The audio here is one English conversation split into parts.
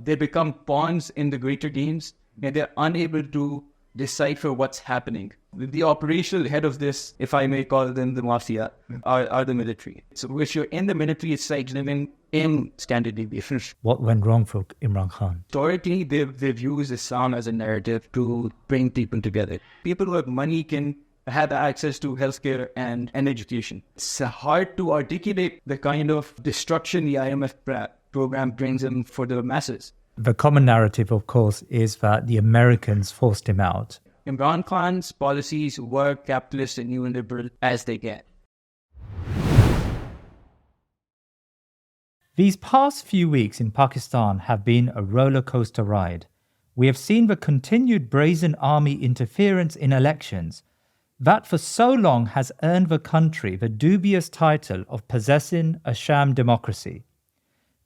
they become pawns in the greater games, and they're unable to decipher what's happening. The operational head of this, if I may call them the mafia, are the military. So if you're in the military, it's like living in Scandinavia. What went wrong for Imran Khan? Historically, they've used Islam as a narrative to bring people together. People who have money can have access to healthcare and education. It's hard to articulate the kind of destruction the IMF program brings in for the masses. The common narrative, of course, is that the Americans forced him out. Imran Khan's policies were capitalist and neoliberal as they get. These past few weeks in Pakistan have been a roller coaster ride. We have seen the continued brazen army interference in elections that for so long has earned the country the dubious title of possessing a sham democracy.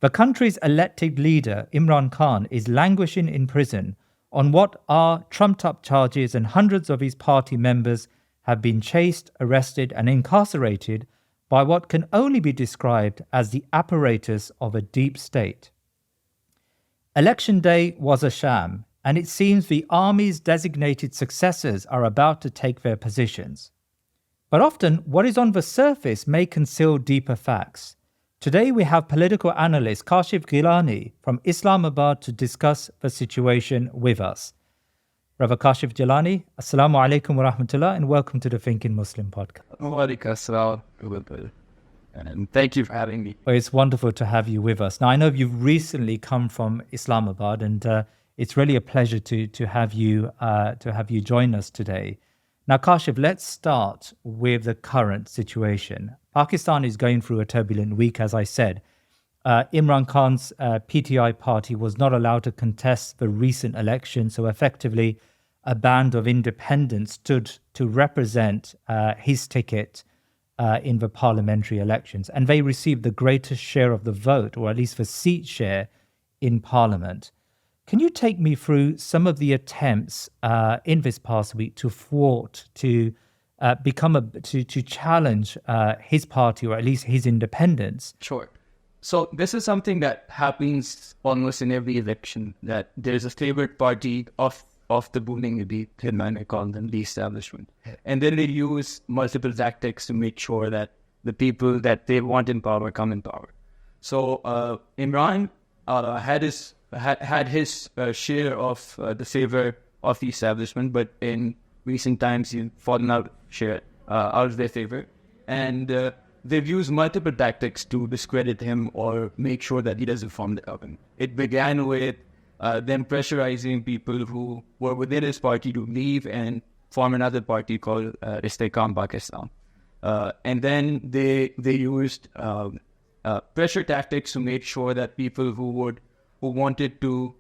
The country's elected leader, Imran Khan, is languishing in prison on what are trumped-up charges, and hundreds of his party members have been chased, arrested and incarcerated by what can only be described as the apparatus of a deep state. Election day was a sham, and it seems the army's designated successors are about to take their positions. But often, what is on the surface may conceal deeper facts. Today we have political analyst Kashif Gilani from Islamabad to discuss the situation with us. Rabbi Kashif Gilani, Assalamu alaikum wa rahmatullah, and welcome to the Thinking Muslim podcast. Wa alaikum assalam. And thank you for having me. Well, it's wonderful to have you with us. Now, I know you've recently come from Islamabad, and it's really a pleasure to have you join us today. Now, Kashif, let's start with the current situation. Pakistan is going through a turbulent week, as I said. Imran Khan's PTI party was not allowed to contest the recent election, so effectively a band of independents stood to represent his ticket in the parliamentary elections, and they received the greatest share of the vote, or at least the seat share in parliament. Can you take me through some of the attempts in this past week to thwart, to challenge his party, or at least his independence? Sure. So this is something that happens almost in every election, that there's a favorite party of the ruling elite, I call them the establishment. And then they use multiple tactics to make sure that the people that they want in power come in power. So Imran had his share of the favor of the establishment, but in recent times he's fallen out of their favor. And they've used multiple tactics to discredit him or make sure that he doesn't form the government. It began with them pressurizing people who were within his party to leave and form another party called Istehkam Pakistan. And then they used pressure tactics to make sure that people who wanted to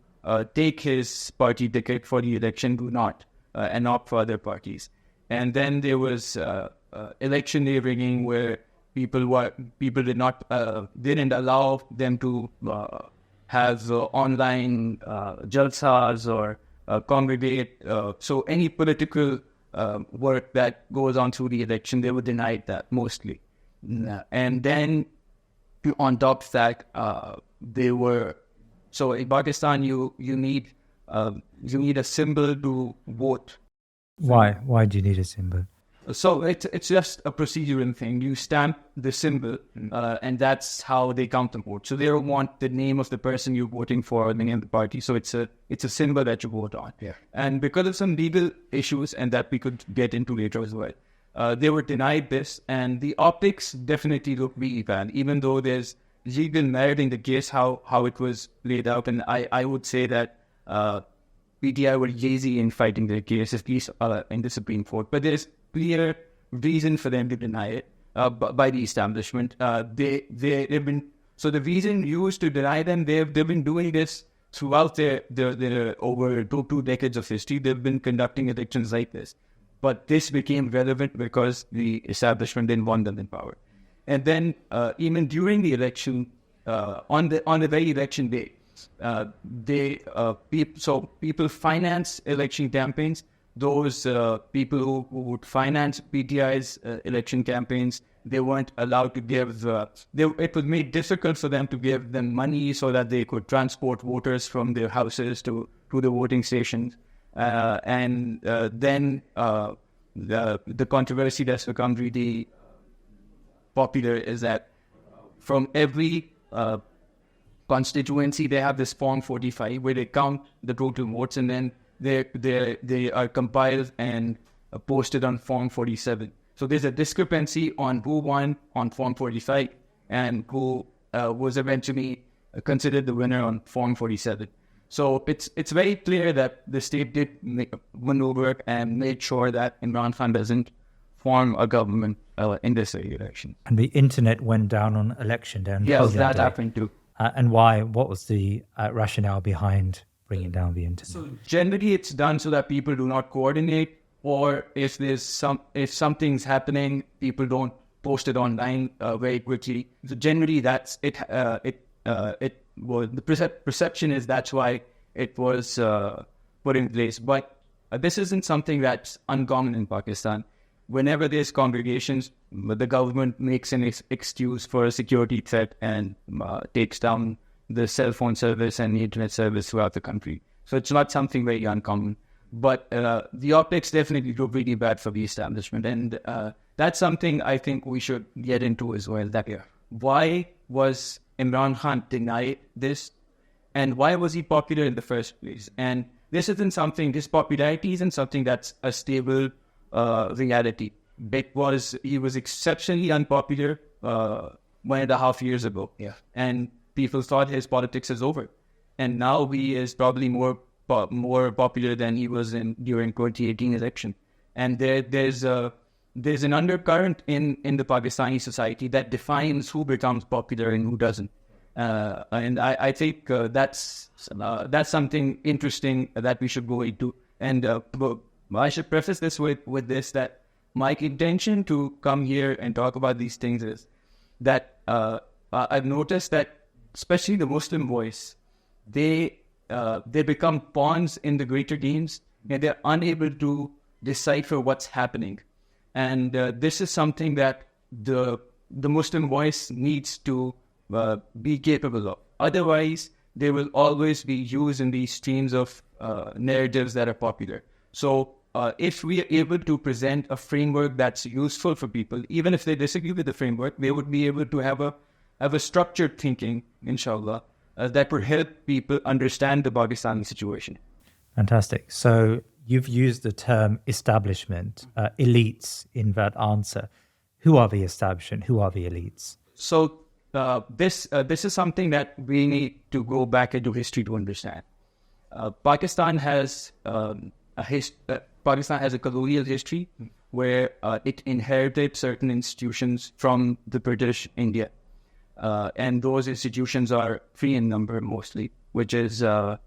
take his party ticket for the election do not, and opt for other parties. And then there was election day rigging, where people didn't allow them to have online jalsas or congregate. So any political work that goes on through the election, they were denied that mostly. And then on top of that, so in Pakistan, you need a symbol to vote. Why do you need a symbol? So it's just a procedural thing. You stamp the symbol, and that's how they count the vote. So they don't want the name of the person you're voting for or the name of the party. So it's a symbol that you vote on. Yeah. And because of some legal issues, and that we could get into later as well, they were denied this, and the optics definitely look really bad, even though there's legal merit in the case, how it was laid out. And I would say that PTI were lazy in fighting their case, at least in the Supreme Court. But there's clear reason for them to deny it by the establishment. They've been, so the reason used to deny them, they've been doing this throughout their over two decades of history. They've been conducting elections like this. But this became relevant because the establishment didn't want them in power. And then even during the election, on the very election day, people finance election campaigns. Those people who would finance PTI's election campaigns They weren't allowed to give. It was made difficult for them to give them money so that they could transport voters from their houses to the voting stations. And then the controversy that's become really popular is that from every constituency, they have this Form 45 where they count the total votes, and then they are compiled and posted on Form 47. So there's a discrepancy on who won on Form 45 and who was eventually considered the winner on Form 47. So it's very clear that the state did maneuver and made sure that Imran Khan doesn't form a government in this election. And the internet went down on election day. Yes, that happened too. And why? What was the rationale behind bringing down the internet? So generally, it's done so that people do not coordinate, or if something's happening, people don't post it online very quickly. So generally, that's it. The perception is that's why it was put in place. But this isn't something that's uncommon in Pakistan. Whenever there's congregations, the government makes an excuse for a security threat and takes down the cell phone service and the internet service throughout the country. So it's not something very uncommon. But the optics definitely look really bad for the establishment. And that's something I think we should get into as well. Why was Imran Khan denied this? And why was he popular in the first place? And this popularity isn't something that's a stable reality. He was exceptionally unpopular 1.5 years ago. Yeah. And people thought his politics is over. And now he is probably more popular than he was during 2018 election. And there's an undercurrent in the Pakistani society that defines who becomes popular and who doesn't. And I think that's something interesting that we should go into. And I should preface this with this, that my intention to come here and talk about these things is that I've noticed that especially the Muslim boys, they become pawns in the greater games, and they're unable to decipher what's happening. And this is something that the Muslim voice needs to be capable of. Otherwise, they will always be used in these streams of narratives that are popular. So if we are able to present a framework that's useful for people, even if they disagree with the framework, they would be able to have a structured thinking, inshallah, that would help people understand the Pakistani situation. Fantastic. So you've used the term establishment, elites in that answer. Who are the establishment? Who are the elites? So this is something that we need to go back into history to understand. Pakistan has a colonial history where it inherited certain institutions from the British India. And those institutions are three in number mostly, which is the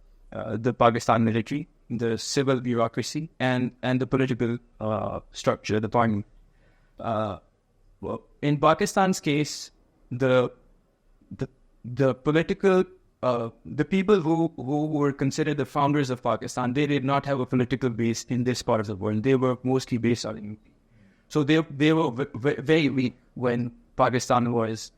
Pakistan military, the civil bureaucracy, and the political structure, the parliament. In Pakistan's case, the political the people who were considered the founders of Pakistan, they did not have a political base in this part of the world. They were mostly based on UP. So they were very weak when Pakistan was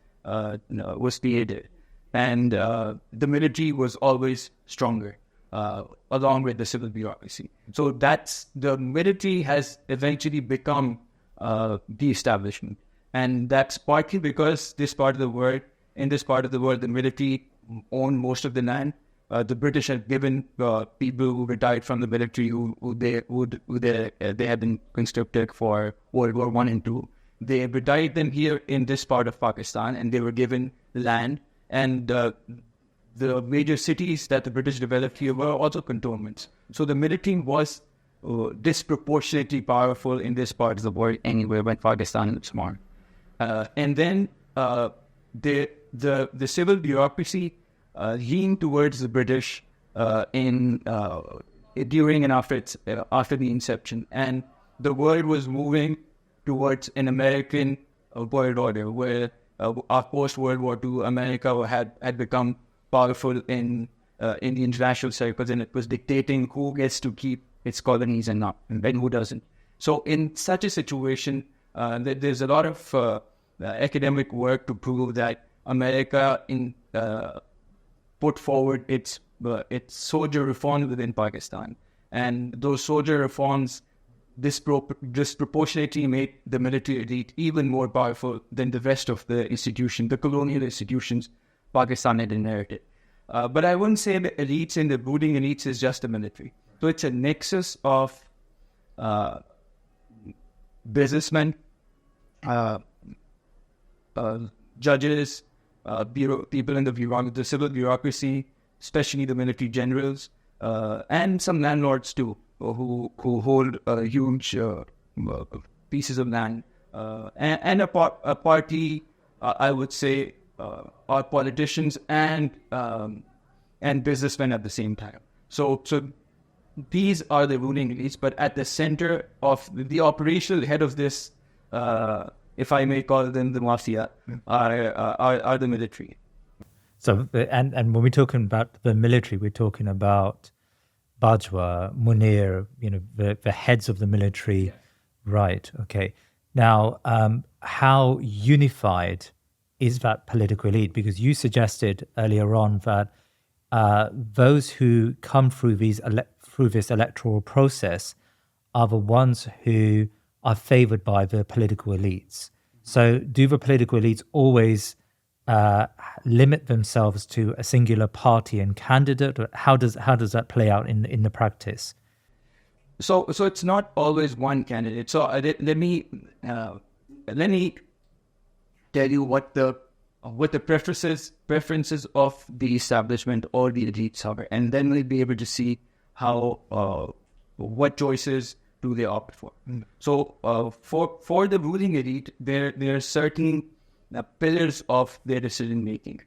created, and the military was always stronger, along with the civil bureaucracy. So the military has eventually become the establishment, and that's partly because in this part of the world, the military owned most of the land. The British had given people who retired from the military who they had been conscripted for World War I and II. They retired them here in this part of Pakistan, and they were given land. And the major cities that the British developed here were also cantonments. So the military was disproportionately powerful in this part of the world anyway when Pakistan was small. And then the civil bureaucracy leaned towards the British during and after the inception, and the world was moving towards an American world order, where post-World War II, America had become powerful in the international circles, and it was dictating who gets to keep its colonies and who doesn't. So in such a situation, there's a lot of academic work to prove that America put forward its soldier reforms within Pakistan, and those soldier reforms disproportionately made the military elite even more powerful than the rest of the institutions, the colonial institutions Pakistan had inherited. But I wouldn't say the elites and the ruling elites is just the military. So it's a nexus of businessmen, judges, people in the civil bureaucracy, especially the military generals, and some landlords too, who hold huge pieces of land, and a party, I would say, are politicians and businessmen at the same time. So these are the ruling elites, but at the center of the operational head of this, if I may call them the mafia, are the military. So, and when we're talking about the military, we're talking about Bajwa, Munir, the heads of the military. Yeah. Right. Okay. Now, how unified is that political elite? Because you suggested earlier on that those who come through this electoral process are the ones who are favored by the political elites. So do the political elites always limit themselves to a singular party and candidate? Or how does that play out in the practice? So it's not always one candidate. So let me tell you what the preferences of the establishment or the elites are, and then we'll be able to see how what choices do they opt for. So for the ruling elite, there are certain pillars of their decision making.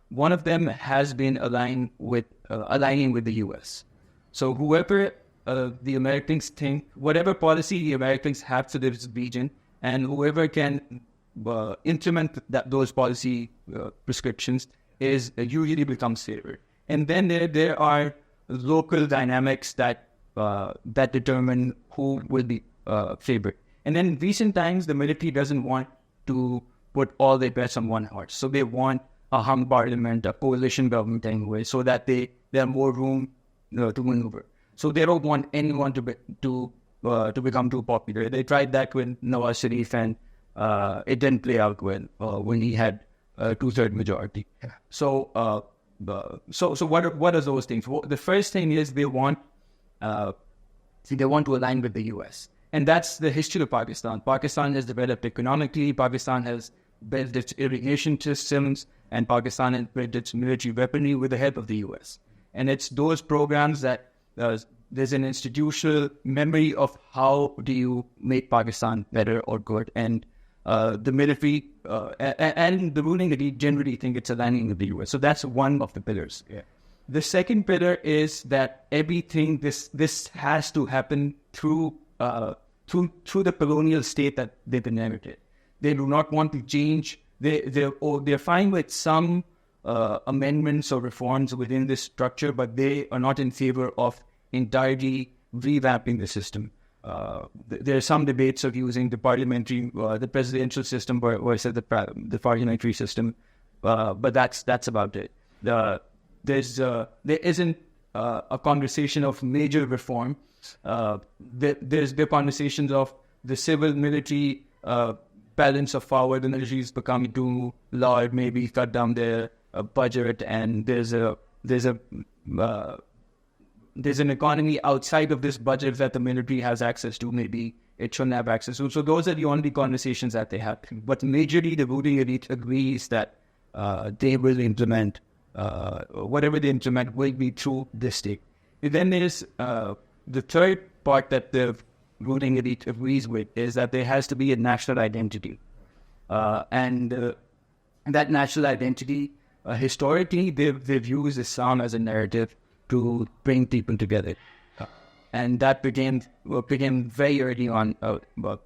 One of them has been aligning with the U.S. So whoever the Americans think, whatever policy the Americans have for this region, and whoever can implement those policy prescriptions is usually becomes favored. And then there are local dynamics that determine who will be favored. And then in recent times, the military doesn't want to put all their bets on one horse. So they want a hung parliament, a coalition government anyway, so that they have more room to maneuver. So they don't want anyone to become too popular. They tried that with Nawaz Sharif, and it didn't play out well when he had a 2/3 majority. So what are those things? Well, the first thing is they want to align with the US, and that's the history of Pakistan. Pakistan has developed economically. Pakistan has built its irrigation systems, and Pakistan has built its military weaponry with the help of the US. And it's those programs that there's an institutional memory of how do you make Pakistan better or good, and the military and the ruling elite generally think it's aligning with the US. So that's one of the pillars. Yeah. The second pillar is that everything this has to happen through the colonial state that they've inherited. They do not want to change. They're fine with some amendments or reforms within this structure, but they are not in favor of entirely revamping the system. There are some debates of using the presidential system versus the parliamentary system, but that's about it. There isn't a conversation of major reform. There's the conversations of the civil military balance of power. The military is becoming too large, maybe cut down their budget, and there's an economy outside of this budget that the military has access to. Maybe it shouldn't have access to. So those are the only conversations that they have. But majorly, the ruling elite agrees that they will implement whatever they implement will be through this state. And then there's the third part that the ruling elite agrees with is that there has to be a national identity, and that national identity historically they've used Islam as a narrative to bring people together, and that began very early on.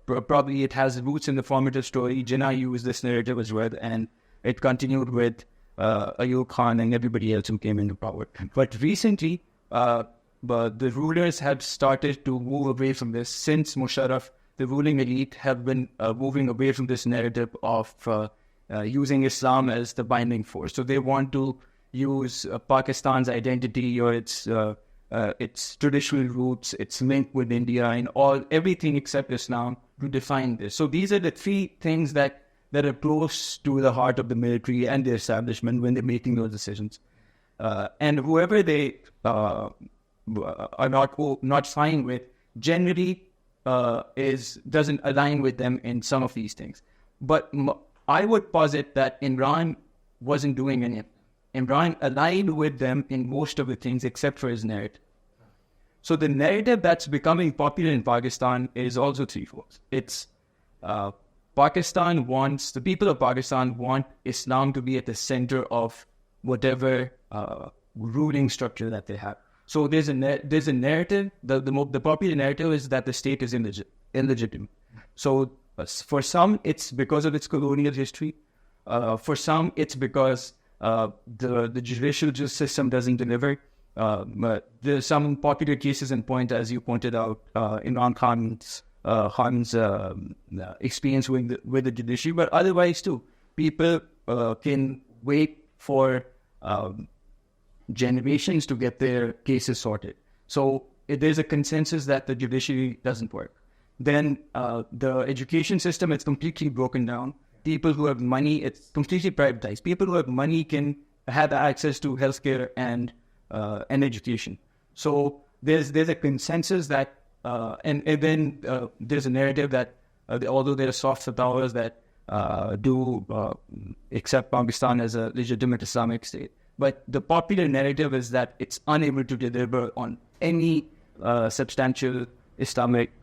Probably it has roots in the formative story. Jinnah used this narrative as well, and it continued with Ayub Khan and everybody else who came into power. But recently, the rulers have started to move away from this since Musharraf the ruling elite have been moving away from this narrative of using Islam as the binding force. So they want to use Pakistan's identity or its traditional roots, its link with India, and everything except Islam to define this. So these are the three things that are close to the heart of the military and the establishment when they're making those decisions. And whoever they are not fine with generally doesn't align with them in some of these things. But I would posit that Imran wasn't doing any of them. Imran aligned with them in most of the things except for his narrative. So the narrative that's becoming popular in Pakistan is also threefold. It's the people of Pakistan want Islam to be at the center of whatever ruling structure that they have. So there's a narrative. The popular narrative is that the state is illegitimate. So for some, it's because of its colonial history. For some, it's because the judicial system doesn't deliver. There's some popular cases in point, as you pointed out, Imran Khan's experience with the judiciary, but otherwise too, people can wait for generations to get their cases sorted. So there's a consensus that the judiciary doesn't work. Then the education system is completely broken down. People who have money, it's completely privatized. People who have money can have access to healthcare and education. So there's a consensus that, and then there's a narrative that although there are soft powers that do accept Pakistan as a legitimate Islamic state, but the popular narrative is that it's unable to deliver on any substantial Islamic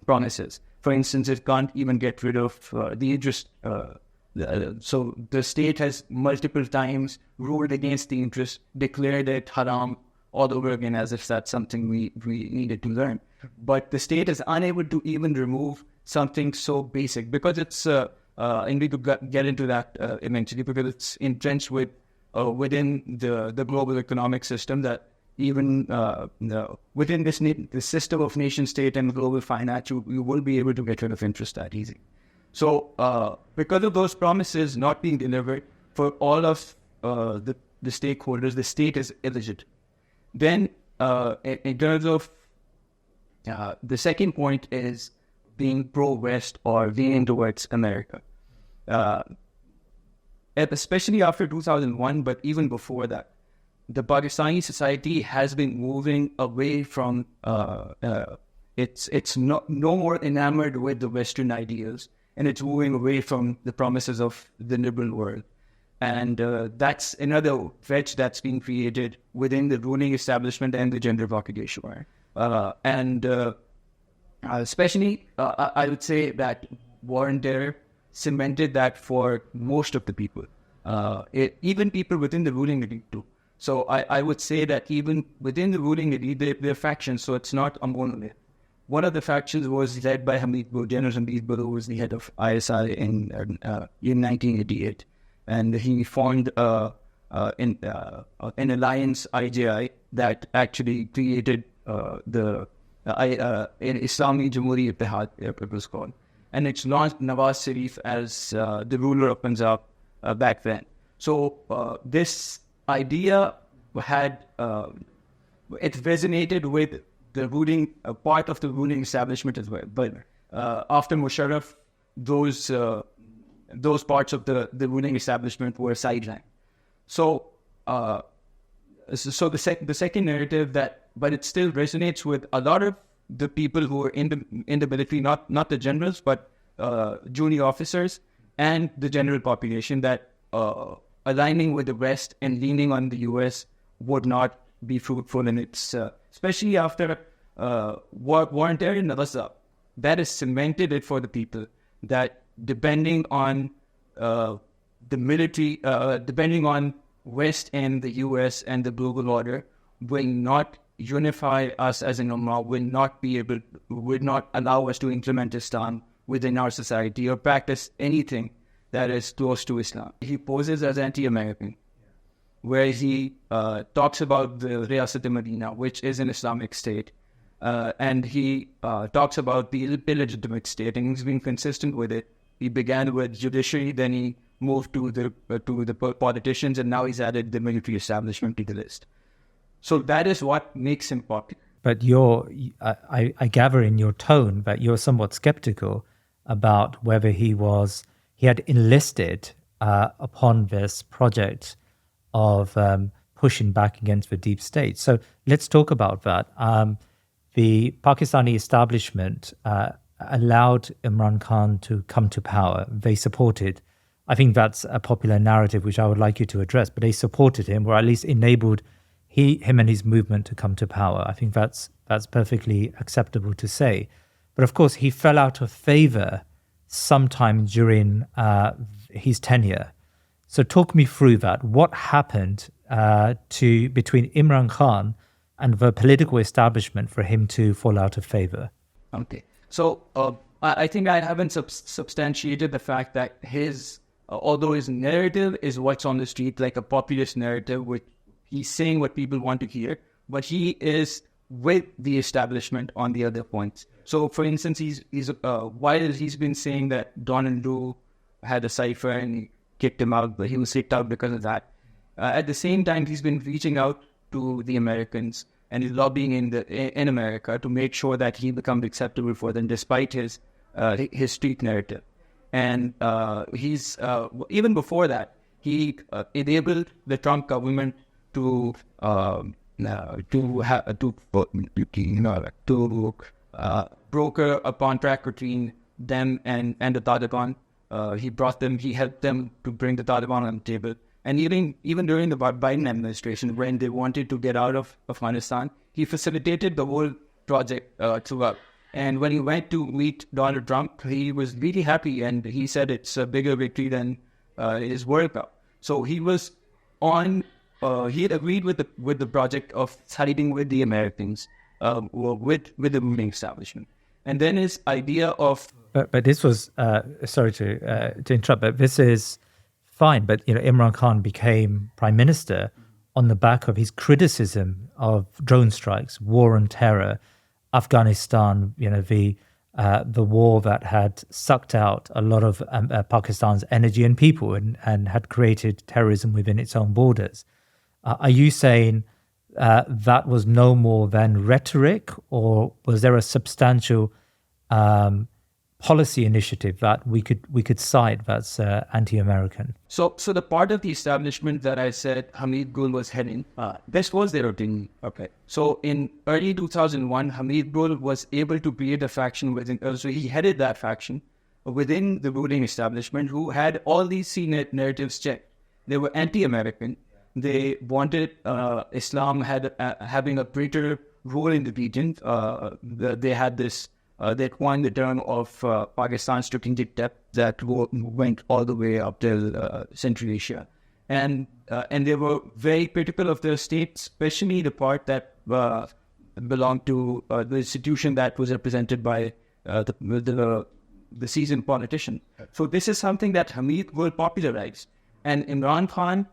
promises. For instance, it can't even get rid of the interest. So the state has multiple times ruled against the interest, declared it haram all over again, as if that's something we needed to learn. But the state is unable to even remove something so basic because it's, and we could get into that eventually, because it's entrenched within the global economic system that even within this system of nation state and global finance, you will be able to get rid of interest that easy. So because of those promises not being delivered for all of the stakeholders, the state is illegitimate. Then in terms of the second point is being pro-West or leaning towards America. Especially after 2001, but even before that, the Pakistani society has been moving away from, it's no more enamored with the Western ideals, and it's moving away from the promises of the liberal world. And that's another wedge that's been created within the ruling establishment and the gender population. Especially, I would say that war and terror cemented that for most of the people, even people within the ruling elite too. So I would say that even within the ruling elite, there are factions, so it's not a monolith. One of the factions was led by General Hamid Bur, who was the head of ISI in 1988. And he formed an alliance, IJI, that actually created the Islami Jamhuri Ittihad, it was called. And it's launched Nawaz Sharif as the ruler of Punjab back then. So this idea had, it resonated with the ruling, part of the ruling establishment as well. But after Musharraf, those parts of the ruling establishment were sidelined. So the second narrative but it still resonates with a lot of the people who are in the military, not the generals, but junior officers and the general population, that aligning with the West and leaning on the US would not be fruitful in its, especially after war and terror in Gaza. That has cemented it for the people that depending on the military, depending on West and the US and the global order, will not unify us as an ummah, would not allow us to implement Islam within our society or practice anything that is close to Islam. He poses as anti-American, where he talks about the Riyasat-e-Madinah, which is an Islamic state, and he talks about the illegitimate state, and he's been consistent with it. He began with judiciary, then he moved to the politicians, and now he's added the military establishment to the list. So that is what makes him popular. But I gather in your tone that you're somewhat skeptical about whether he had enlisted upon this project of pushing back against the deep state. So let's talk about that. The Pakistani establishment allowed Imran Khan to come to power. They supported, I think that's a popular narrative which I would like you to address, but they supported him, or at least enabled him and his movement to come to power. I think that's perfectly acceptable to say. But of course, he fell out of favor sometime during his tenure. So talk me through that. What happened between Imran Khan and the political establishment for him to fall out of favor? Okay. So I think I haven't substantiated the fact that although his narrative is what's on the street, like a populist narrative, which he's saying what people want to hear, but he is with the establishment on the other points. So, for instance, while he's been saying that Donald Trump had a cipher and he kicked him out, but he was kicked out because of that. At the same time, he's been reaching out to the Americans and he's lobbying in America to make sure that he becomes acceptable for them, despite his street narrative. And he's even before that, he enabled the Trump government to broker a contract between them and the Taliban. He helped them to bring the Taliban on the table. And even during the Biden administration, when they wanted to get out of Afghanistan, he facilitated the whole project throughout. And when he went to meet Donald Trump, he was really happy, and he said it's a bigger victory than his World Cup. So he was he had agreed with the project of siding with the Americans, with the ruling establishment. And then his idea of... But this was, sorry to interrupt, but this is fine. But, Imran Khan became prime minister on the back of his criticism of drone strikes, war on terror, Afghanistan, the war that had sucked out a lot of Pakistan's energy and people and had created terrorism within its own borders. Are you saying that was no more than rhetoric, or was there a substantial policy initiative that we could cite that's anti-American? So the part of the establishment that I said Hamid Gul was heading, this was their opinion. Okay. So in early 2001, Hamid Gul was able to create a faction so he headed that faction within the ruling establishment, who had all these CNET narratives checked. They were anti-American. They wanted Islam having a greater role in the region. They had this. They coined the term of Pakistan's strategic depth that went all the way up till Central Asia, and they were very critical of the state, especially the part that belonged to the institution that was represented by the seasoned politician. So this is something that Hamid Gul popularized, and Imran Khan.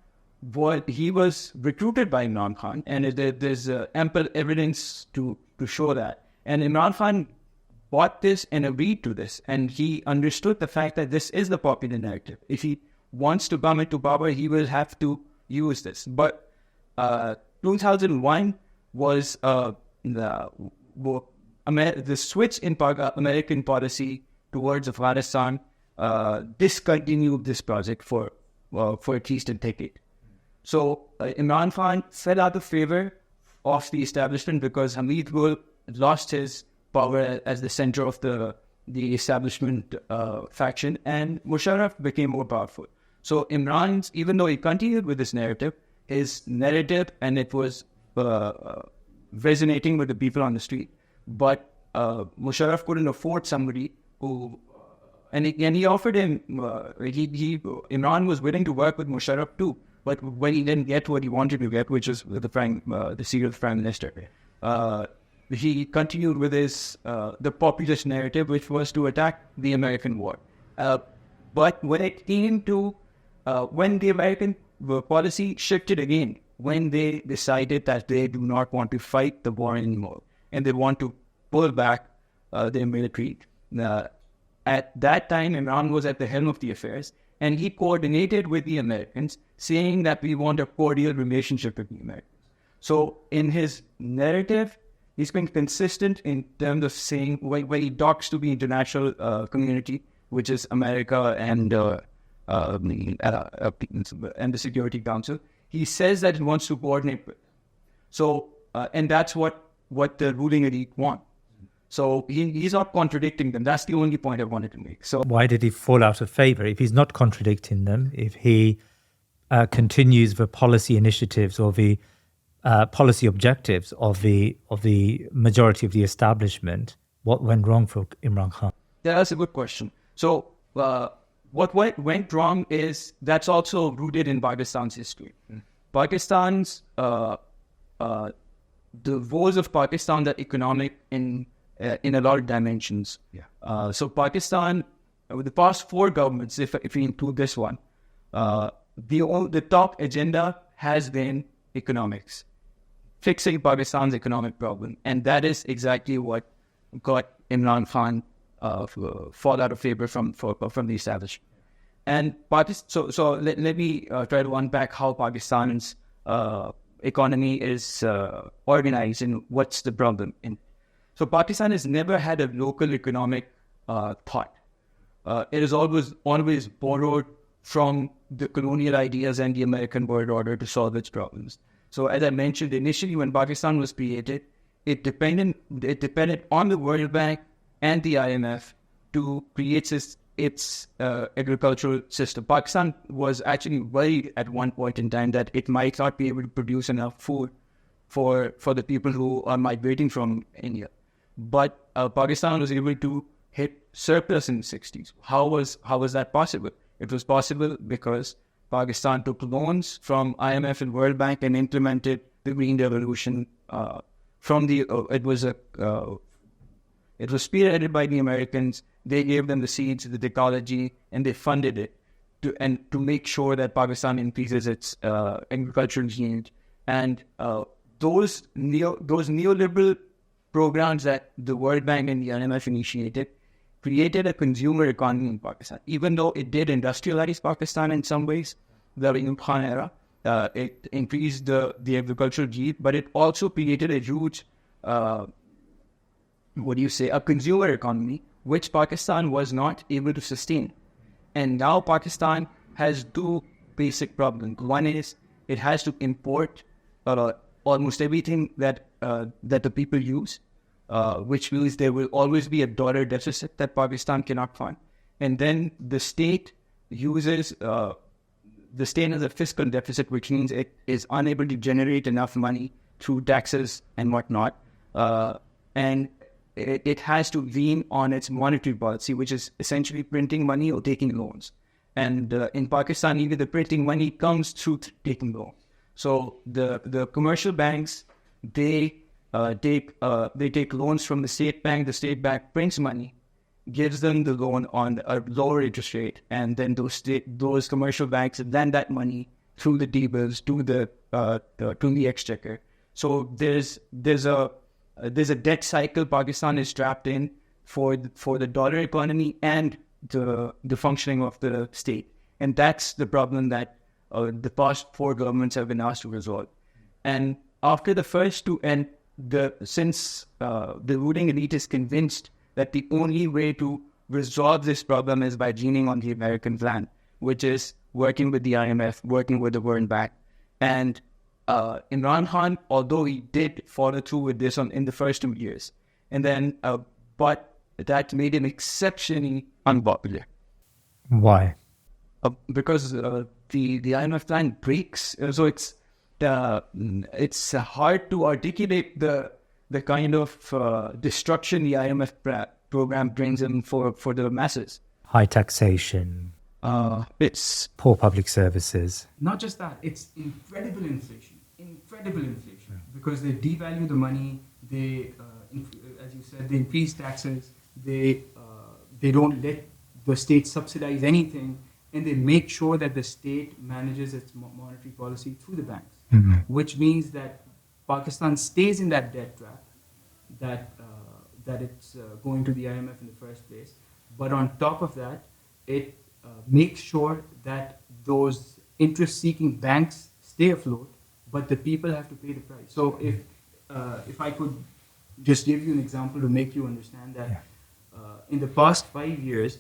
He was recruited by Imran Khan, and there's ample evidence to show that. And Imran Khan bought this and agreed to this, and he understood the fact that this is the popular narrative. If he wants to come into power, he will have to use this. But 2001 was the switch in American policy towards Afghanistan discontinued this project for at least a decade. So Imran Khan fell out of favor of the establishment because Hamid Gul lost his power as the center of the establishment faction, and Musharraf became more powerful. So Imran, even though he continued with his narrative, and it was resonating with the people on the street, but Musharraf couldn't afford somebody who, and he offered him. Imran was willing to work with Musharraf too, but when he didn't get what he wanted to get, which was the seat of the prime minister, he continued with his the populist narrative, which was to attack the American war. But when it came to when the American policy shifted again, when they decided that they do not want to fight the war anymore, and they want to pull back their military. At that time, Imran was at the helm of the affairs, and he coordinated with the Americans, saying that we want a cordial relationship with the Americans. So in his narrative, he's been consistent in terms of saying, when he talks to the international community, which is America and the Security Council, he says that he wants to coordinate with them. So, and that's what the ruling elite want. So he's not contradicting them. That's the only point I wanted to make. So why did he fall out of favor? If he's not contradicting them, if he continues the policy initiatives or the policy objectives of the majority of the establishment, what went wrong for Imran Khan? Yeah, that's a good question. So what went wrong is that's also rooted in Pakistan's history. Pakistan's the woes of Pakistan are economic in a lot of dimensions. So Pakistan, with the past 4 governments, if we include this one, the top agenda has been economics, fixing Pakistan's economic problem, and that is exactly what got Imran Khan fall out of favor from the establishment. And so let me try to unpack how Pakistan's economy is organized and what's the problem. So Pakistan has never had a local economic thought. It has always borrowed from the colonial ideas and the American world order to solve its problems. So as I mentioned initially, when Pakistan was created, it depended on the World Bank and the IMF to create its agricultural system. Pakistan was actually worried at one point in time that it might not be able to produce enough food for the people who are migrating from India. But Pakistan was able to hit surplus in the 60s. How was that possible? It was possible because Pakistan took loans from IMF and World Bank and implemented the Green Revolution. It was spearheaded by the Americans. They gave them the seeds, the technology, and they funded it to make sure that Pakistan increases its agricultural yield. And those neoliberal programs that the World Bank and the IMF initiated created a consumer economy in Pakistan. Even though it did industrialize Pakistan in some ways, the Imran Khan era, it increased the agricultural yield, but it also created a huge, a consumer economy, which Pakistan was not able to sustain. And now Pakistan has 2 basic problems. One is it has to import almost everything that the people use, which means there will always be a dollar deficit that Pakistan cannot fund. And then the state has a fiscal deficit, which means it is unable to generate enough money through taxes and whatnot. And it has to lean on its monetary policy, which is essentially printing money or taking loans. And in Pakistan, even the printing money comes through taking loans. So the commercial banks, they take loans from the state bank. The state bank prints money, gives them the loan on a lower interest rate, and then those commercial banks lend that money through the T-bills to the exchequer. So there's a debt cycle Pakistan is trapped in for the dollar economy and the functioning of the state, and that's the problem that the past 4 governments have been asked to resolve. And after the first 2, and since the ruling elite is convinced that the only way to resolve this problem is by leaning on the American plan, which is working with the IMF, working with the World Bank. And Imran Khan, although he did follow through with this in the first 2 years, and then but that made him exceptionally unpopular. Why? Because the IMF plan breaks, so it's hard to articulate the kind of destruction the IMF program brings in for the masses. High taxation. It's poor public services. Not just that, it's incredible inflation, because they devalue the money. They, as you said, they increase taxes. They don't let the state subsidize anything, and they make sure that the state manages its monetary policy through the banks, which means that Pakistan stays in that debt trap, that it's going to the IMF in the first place. But on top of that, it makes sure that those interest-seeking banks stay afloat, but the people have to pay the price. So if I could just give you an example to make you understand that, in the past 5 years,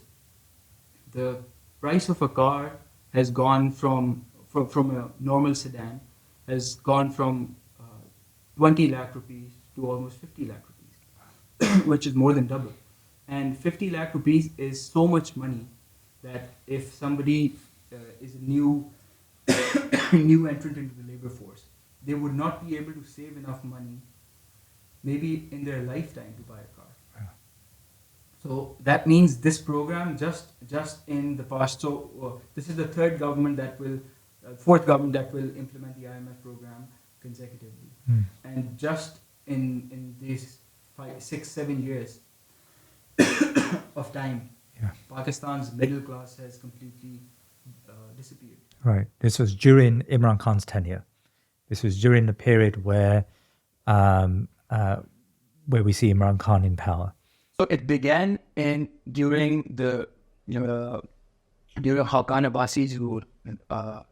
the price of a car has gone from a normal sedan has gone from 20 lakh rupees to almost 50 lakh rupees, which is more than double. And 50 lakh rupees is so much money that if somebody is a new entrant into the labor force, they would not be able to save enough money, maybe in their lifetime, to buy a car. Yeah. So that means this program just in the past. So this is the fourth government that will implement the IMF program consecutively, and just in these 5, 6, 7 years of time, Pakistan's middle class has completely disappeared. Right. This was during Imran Khan's tenure. This was during the period where we see Imran Khan in power. So it began during Hakan Abbasi's rule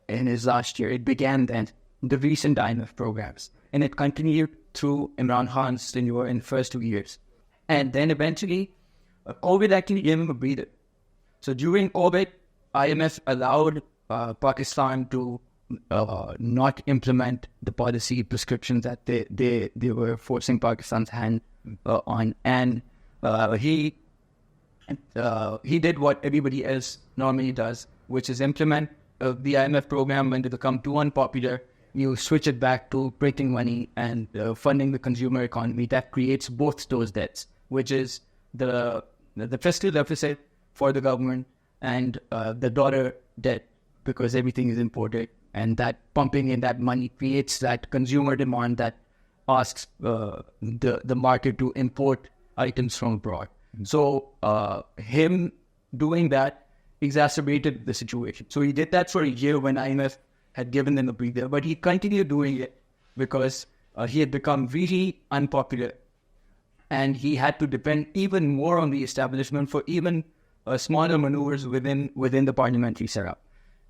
in his last year. It began then, the recent IMF programs, and it continued through Imran Khan's tenure in the first 2 years. And then eventually, COVID actually gave him a breather. So during COVID, IMF allowed Pakistan to not implement the policy prescriptions that they were forcing Pakistan's hand on. And he did what everybody else normally does, which is implement the IMF program. When they become too unpopular, you switch it back to printing money and funding the consumer economy. That creates both those debts, which is the fiscal deficit for the government and the dollar debt, because everything is imported, and that pumping in that money creates that consumer demand that asks the market to import items from abroad. So him doing that exacerbated the situation. So he did that for a year when IMF had given them a breather, but he continued doing it because he had become really unpopular, and he had to depend even more on the establishment for even smaller maneuvers within the parliamentary setup.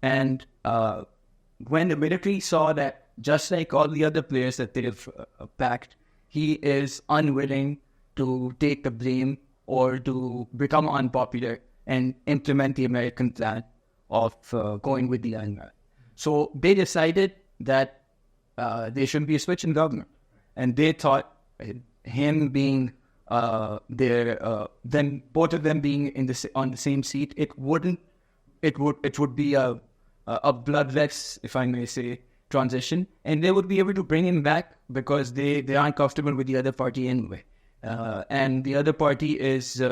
And when the military saw that, just like all the other players that they've backed, he is unwilling to take the blame or to become unpopular and implement the American plan of going with the IMF. So they decided that there should be a switch in government, and they thought him being then both of them being on the same seat, it would be a bloodless, if I may say, transition, and they would be able to bring him back because they aren't comfortable with the other party anyway. And the other party is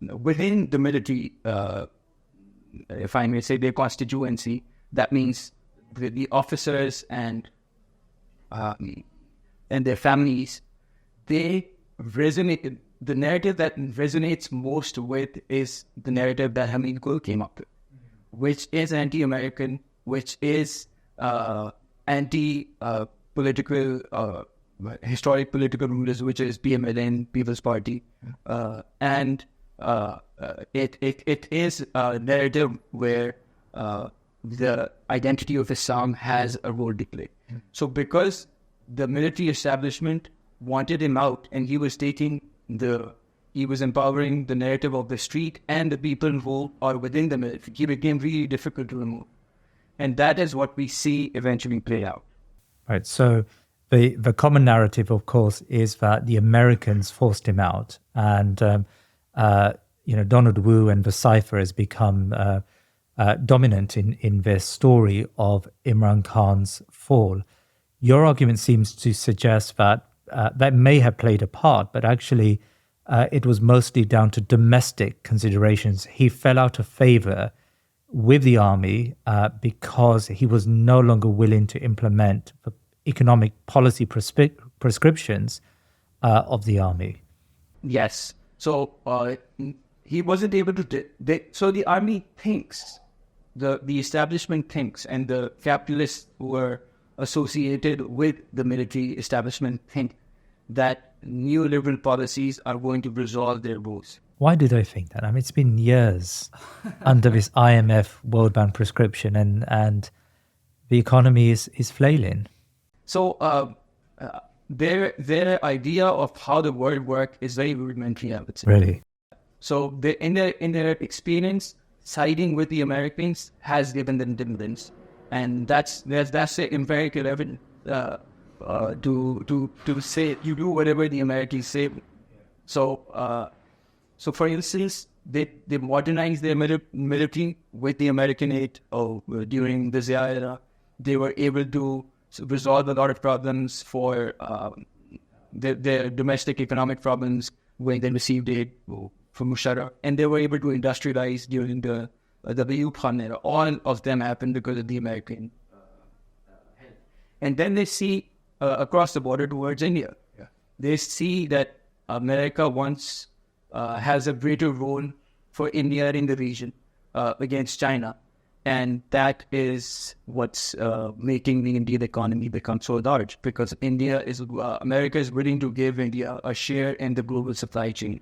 within the military, if I may say, their constituency. That means the officers and their families, they resonate. The narrative that resonates most with is the narrative that Hamid Gul came up with, which is anti-American, which is anti-political, historic political rulers, which is PMLN, People's Party, and it is a narrative where the identity of Islam has a role to play. So because the military establishment wanted him out, and he was empowering the narrative of the street and the people who are within the military, he became really difficult to remove. And that is what we see eventually play out. Right. So the common narrative, of course, is that the Americans forced him out, and Donald Woo and the Cipher has become dominant in their story of Imran Khan's fall. Your argument seems to suggest that that may have played a part, but actually it was mostly down to domestic considerations. He fell out of favor with the army because he was no longer willing to implement the economic policy prescriptions of the army. Yes. So he wasn't able to... so the army thinks, the establishment thinks, and the capitalists who were associated with the military establishment think that neoliberal policies are going to resolve their woes. Why do they think that? I mean, it's been years under this IMF World Bank prescription, and the economy is flailing. So their idea of how the world works is very rudimentary, I would say. Really? So in their experience, siding with the Americans has given them dividends, and that's the empirical evidence to say you do whatever the Americans say. So for instance, they modernized their military with the American aid during the Zia era. They were able to resolve a lot of problems for their domestic economic problems when they received aid from Musharraf, and they were able to industrialize during the Woo Khan era. All of them happened because of the American help. And then they see across the border towards India, they see that America wants has a greater role for India in the region against China. And that is what's making the Indian economy become so large, because America is willing to give India a share in the global supply chain.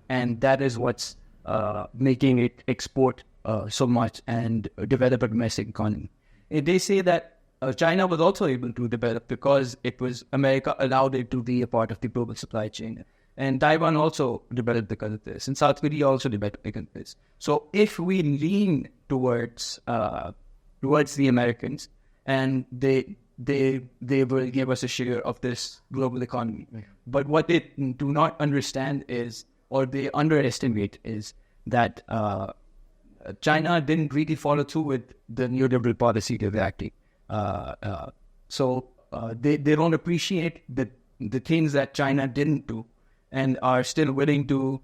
And that is what's making it export so much and develop a domestic economy. And they say that China was also able to develop because America allowed it to be a part of the global supply chain. And Taiwan also developed because of this. And South Korea also developed because of this. So if we lean towards the Americans, and they will give us a share of this global economy. Yeah. But what they do not understand is, or they underestimate, is that China didn't really follow through with the neoliberal policy they were acting. So they don't appreciate the things that China didn't do, and are still willing to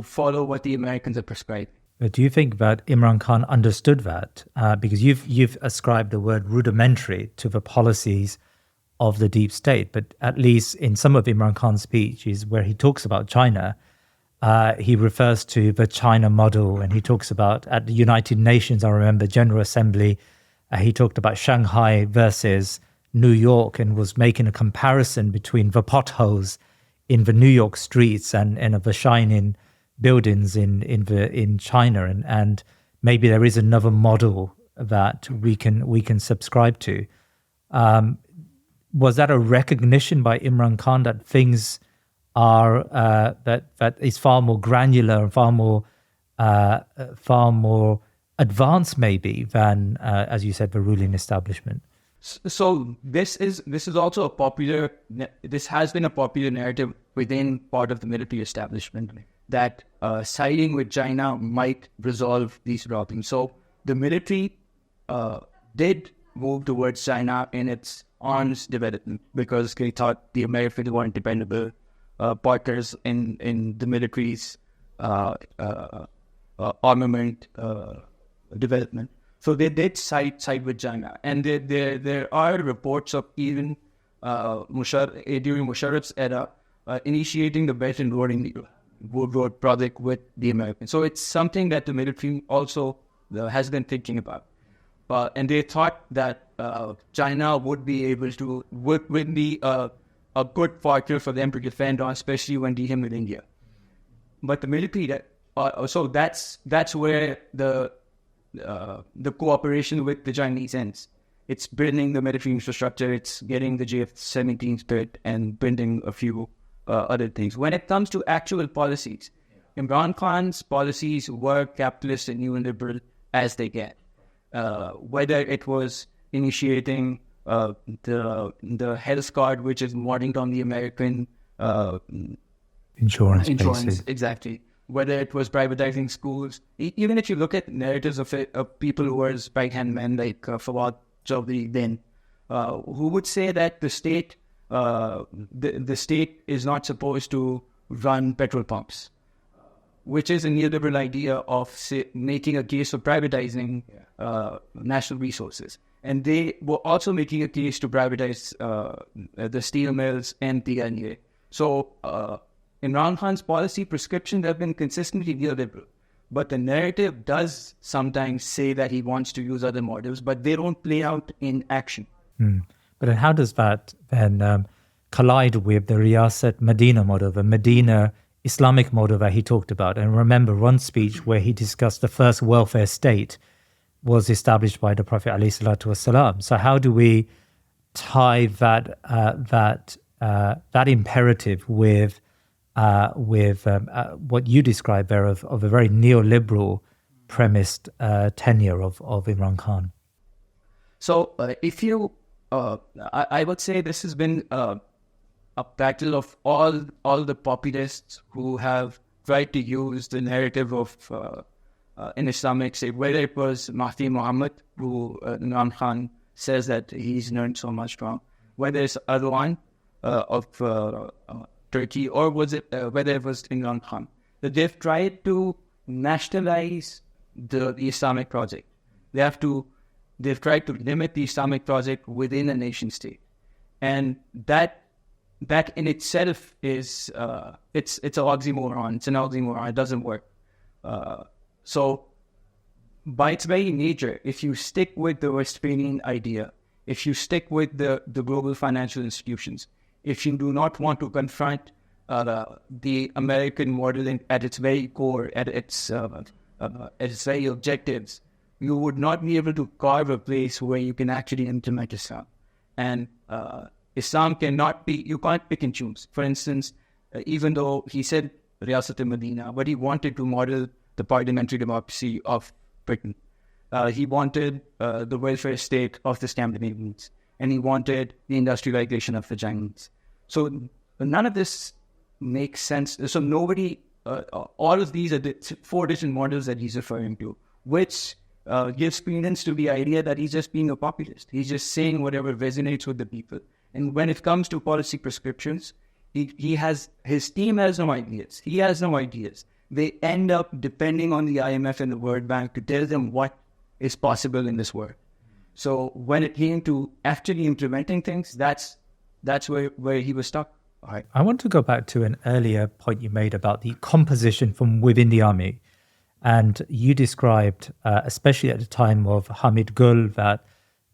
follow what the Americans have prescribed. But do you think that Imran Khan understood that? Because you've ascribed the word rudimentary to the policies of the deep state, but at least in some of Imran Khan's speeches where he talks about China, he refers to the China model, and he talks about at the United Nations, I remember, General Assembly, he talked about Shanghai versus New York, and was making a comparison between the potholes in the New York streets and the shining buildings in China, and maybe there is another model that we can subscribe to. Was that a recognition by Imran Khan that things are that is far more granular and far more advanced maybe than, as you said, the ruling establishment? So this is also this has been a popular narrative within part of the military establishment, that siding with China might resolve these problems. So the military did move towards China in its arms development because they thought the Americans weren't dependable partners in the military's armament development. So they did side with China, and there are reports of even during Musharraf's era initiating the Belt and Road project with the Americans. So it's something that the military also has been thinking about, and they thought that China would be able to would be a good partner for them to defend on, especially when dealing with India. But the military, so that's where the cooperation with the Chinese ends. It's building the military infrastructure, it's getting the JF-17 built, and building a few other things. When it comes to actual policies, Imran Khan's policies were capitalist and neoliberal as they get. Whether it was initiating the health card, which is modeled on the American insurance, exactly. Whether it was privatizing schools, even if you look at narratives of people who were right-hand men like Fawad Chaudhry then, who would say that the state is not supposed to run petrol pumps, which is a neoliberal idea of making a case for privatizing national resources. And they were also making a case to privatize the steel mills and the NEA. So Imran Khan's policy prescriptions have been consistently neoliberal, but the narrative does sometimes say that he wants to use other models, but they don't play out in action. But then how does that then collide with the Riyasat Madinah model, the Medina Islamic model that he talked about. And remember one speech where he discussed the first welfare state was established by the Prophet ﷺ. So how do we tie that imperative with what you describe there of a very neoliberal premised tenure of Imran Khan? So I would say this has been a battle of all the populists who have tried to use the narrative of in Islamic state, whether it was Mahdi Muhammad, who Imran Khan says that he's learned so much from, whether it's Erdogan of Turkey, or whether it was Imran Khan, that they've tried to nationalize the Islamic project. They've tried to limit the Islamic project within a nation state, and that in itself is it's an oxymoron. It's an oxymoron. It doesn't work. So by its very nature, if you stick with the Westphalian idea, if you stick with the global financial institutions, if you do not want to confront the American model at its very core, at its very objectives, you would not be able to carve a place where you can actually implement Islam. And Islam cannot be, you can't pick and choose. For instance, even though he said Riyasat al-Madinah, but he wanted to model the parliamentary democracy of Britain. He wanted the welfare state of the Scandinavians, and he wanted the industrialization of the Chinese. So none of this makes sense. So nobody, all of these are the 4 different models that he's referring to, which gives credence to the idea that he's just being a populist. He's just saying whatever resonates with the people. And when it comes to policy prescriptions, his team has no ideas. He has no ideas. They end up depending on the IMF and the World Bank to tell them what is possible in this world. So when it came to actually implementing things, that's where he was stuck. All right. I want to go back to an earlier point you made about the composition from within the army. And you described, especially at the time of Hamid Gul, that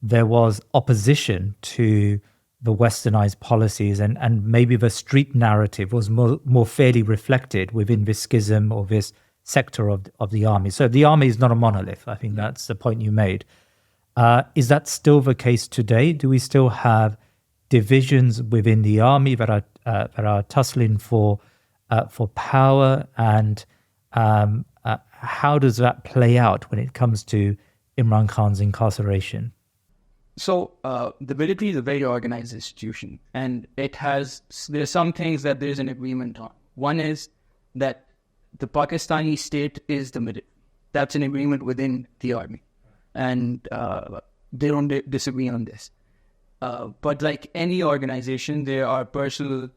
there was opposition to the westernized policies, and maybe the street narrative was more fairly reflected within this schism or this sector of the army. So the army is not a monolith. I think that's the point you made. Is that still the case today? Do we still have divisions within the army that are tussling for power? And how does that play out when it comes to Imran Khan's incarceration? So the military is a very organized institution, and there's some things that there's an agreement on. One is that the Pakistani state is the military. That's an agreement within the army, and they don't disagree on this. But like any organization, there are personal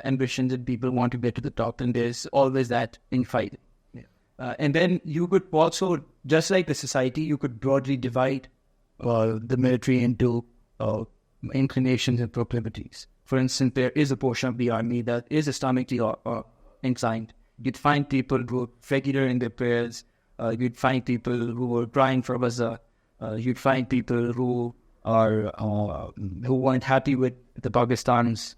ambitions and people want to get to the top, and there's always that infighting. And then you could also, just like the society, you could broadly divide the military into inclinations and proclivities. For instance, there is a portion of the army that is Islamically inclined. You'd find people who are regular in their prayers. You'd find people who are crying for Gaza. You'd find people who weren't happy with the Pakistanis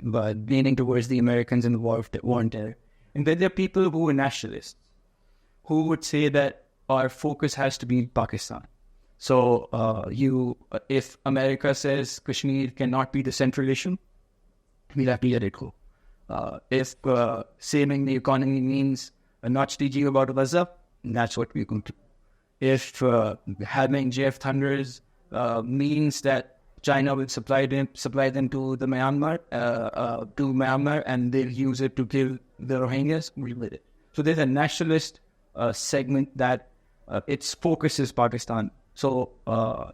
leaning towards the Americans in the war that weren't there. And then there are people who are nationalists, who would say that our focus has to be in Pakistan. So if America says Kashmir cannot be the central issue, we'll have to let it go. If saving the economy means not speaking about Gaza, that's what we're going to do. If having JF Thunders means that China will supply them to the Myanmar, and they'll use it to kill the Rohingyas, we'll let it. So there's a nationalist segment that its focus is Pakistan. So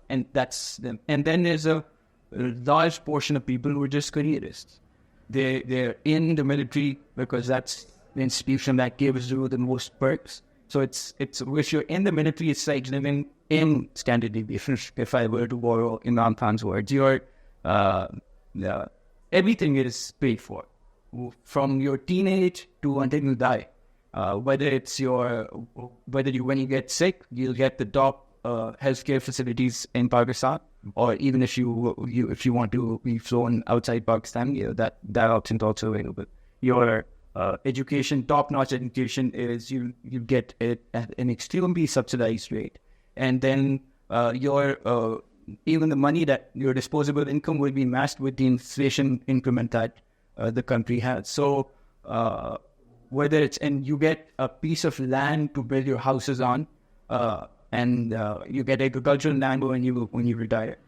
and that's them. And then there's a large portion of people who are just careerists. They're in the military because that's the institution that gives you the most perks. So it's if you're in the military, it's like living in Scandinavia. If I were to borrow Imran Khan's words, everything is paid for, from your teenage to until you die. Whether when you get sick, you'll get the top healthcare facilities in Pakistan. or even if you want to be flown outside Pakistan, that option is also available. Your education, top-notch education, is you get it at an extremely subsidized rate, and then your even the money that your disposable income will be matched with the inflation increment that the country has. So whether it's, and you get a piece of land to build your houses on, and you get agricultural land when you retire.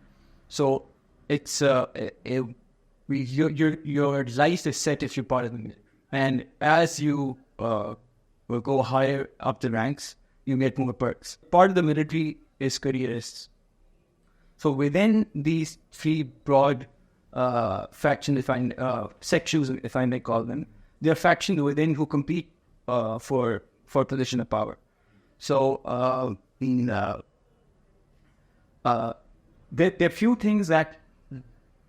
So it's your life is set if you're part of the military. And as you will go higher up the ranks, you get more perks. Part of the military is careerists. So within these three broad factions, sections, if I may call them, there are factions within who compete for position of power. So there are few things that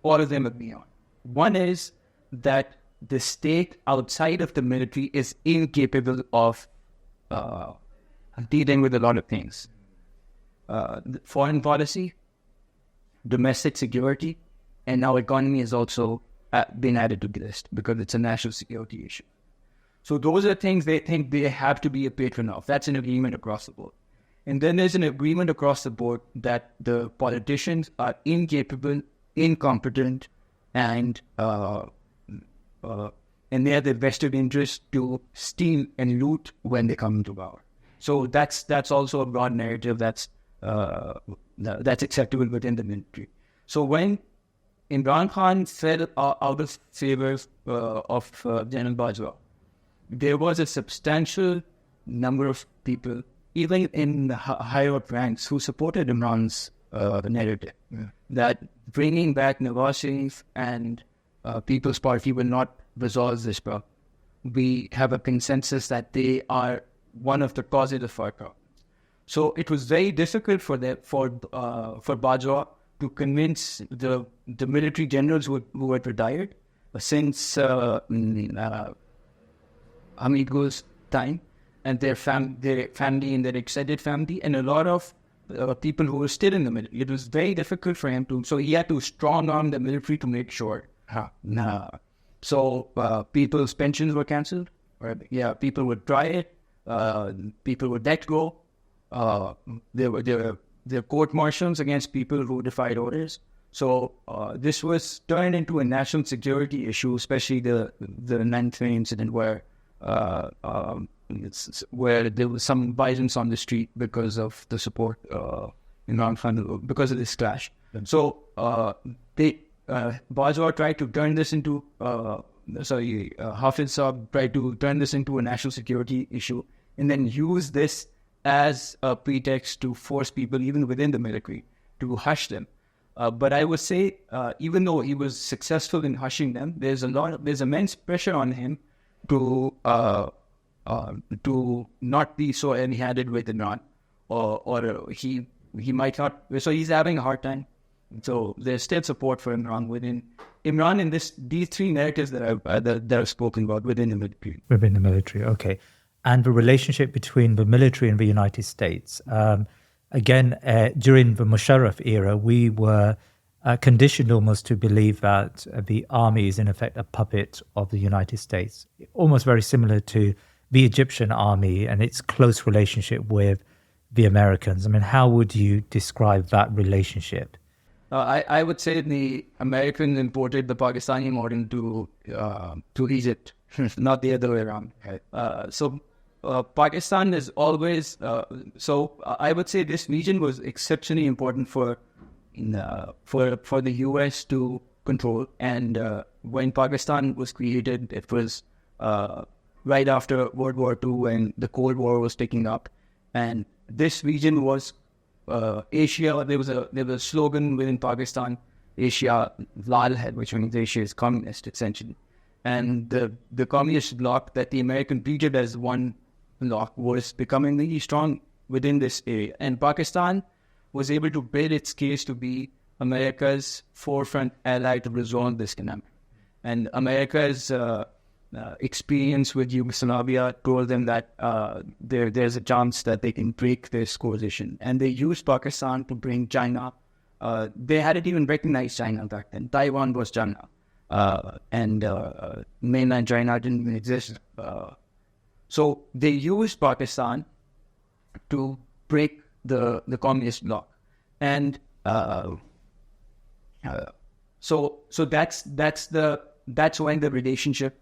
all of them agree on. One is that the state outside of the military is incapable of dealing with a lot of things. Foreign policy, domestic security, and now economy has also been added to the list because it's a national security issue. So those are things they think they have to be a patron of. That's an agreement across the board. And then there's an agreement across the board that the politicians are incapable, incompetent, and they have the vested interest to steal and loot when they come into power. So that's also a broad narrative that's acceptable within the military. So when Imran Khan fell out of favor of General Bajwa, there was a substantial number of people, even in the higher up ranks, who supported Imran's narrative that bringing back Nawaz Sharif and People's Party will not resolve this problem. We have a consensus that they are one of the causes of our problems. So it was very difficult for Bajwa to convince the military generals who had retired since Hamid Gul's time, and their family and their extended family, and a lot of people who were still in the military. It was very difficult for him so he had to strong arm the military to make sure. So people's pensions were cancelled. People would try it. People would let go. There were court-martials against people who defied orders. So this was turned into a national security issue, especially the 9/3 incident where there was some violence on the street because of the support Imran Khan, because of this clash. So Bajwa tried to turn this into Hafiz Saab tried to turn this into a national security issue, and then use this as a pretext to force people, even within the military, to hush them. But I would say, even though he was successful in hushing them, there's immense pressure on him to not be so heavy-handed with Imran, or he might not. So he's having a hard time. So there's still support for Imran within Imran in these three narratives that I've spoken about within the military. Within the military, okay. And the relationship between the military and the United States. Again, during the Musharraf era, we were conditioned almost to believe that the army is in effect a puppet of the United States, almost very similar to the Egyptian army and its close relationship with the Americans. I mean, how would you describe that relationship? I would say the Americans imported the Pakistani model to Egypt, not the other way around. So Pakistan is always I would say this region was exceptionally important for the US to control. And when Pakistan was created, it was right after World War II, when the Cold War was picking up, and this region was Asia. There was a slogan within Pakistan, Asia Lal Hai, which means Asia is communist, essentially. And the communist bloc that the American treated as one bloc was becoming really strong within this area. And Pakistan was able to build its case to be America's forefront ally to resolve this conundrum. And America's experience with Yugoslavia told them that there's a chance that they can break this coalition. And they used Pakistan to bring China they hadn't even recognized China back then. Taiwan was China, and mainland China didn't even exist. So they used Pakistan to break the communist bloc, and so that's when the relationship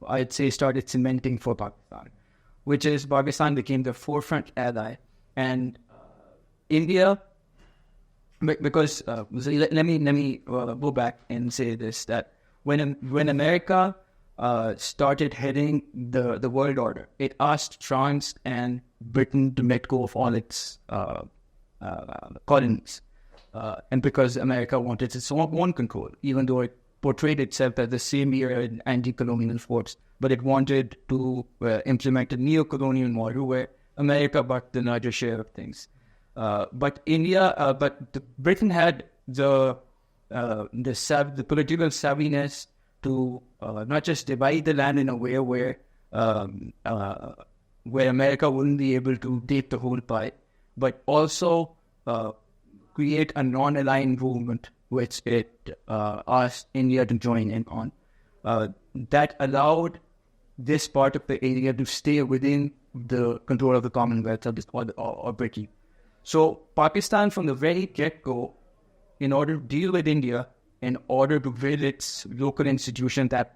I'd say started cementing for Pakistan, which is Pakistan became the forefront ally, and India. Because let me go back and say this, that when America started heading the world order, it asked France and Britain to let go of all its colonies, and because America wanted its own control, even though it portrayed itself as the same era in anti-colonial force, but it wanted to implement a neo-colonial model where America got the larger share of things. But Britain had the political savviness to not just divide the land in a way where America wouldn't be able to take the whole pie, but also create a non-aligned movement, which it asked India to join in on. That allowed this part of the area to stay within the control of the Commonwealth or Britain. So Pakistan, from the very get-go, in order to deal with India, in order to build its local institutions that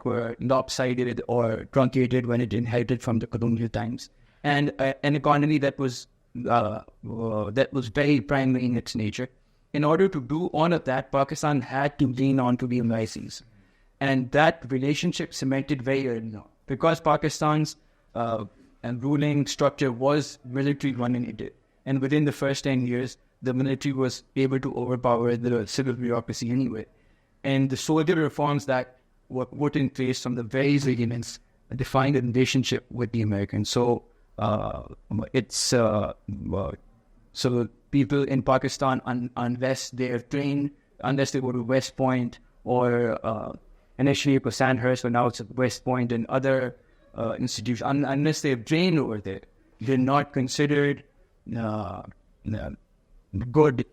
were lopsided or truncated when it inherited from the colonial times, and an economy that was very primary in its nature. In order to do all of that, Pakistan had to lean on to the MICs, and that relationship cemented very early on, because Pakistan's ruling structure was military-dominated. And within the first 10 years, the military was able to overpower the civil bureaucracy anyway. And the soldier reforms that were put in place from the very beginnings defined a relationship with the Americans. So so people in Pakistan, unless they are trained, unless they go to West Point or initially it was Sandhurst, but now it's at West Point and other institutions, unless they have trained over there, they're not considered good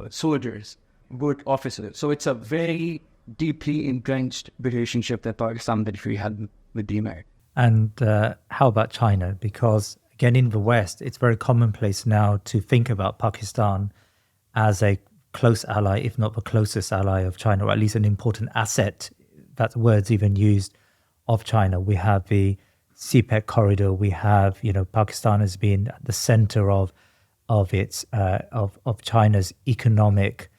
soldiers, good officers. So it's a very deeply entrenched relationship that Pakistan military had with the Americans. And how about China? Because again, in the West, it's very commonplace now to think about Pakistan as a close ally, if not the closest ally of China, or at least an important asset, that word's even used, of China. We have the CPEC corridor. We have, Pakistan has been at the center of China's economic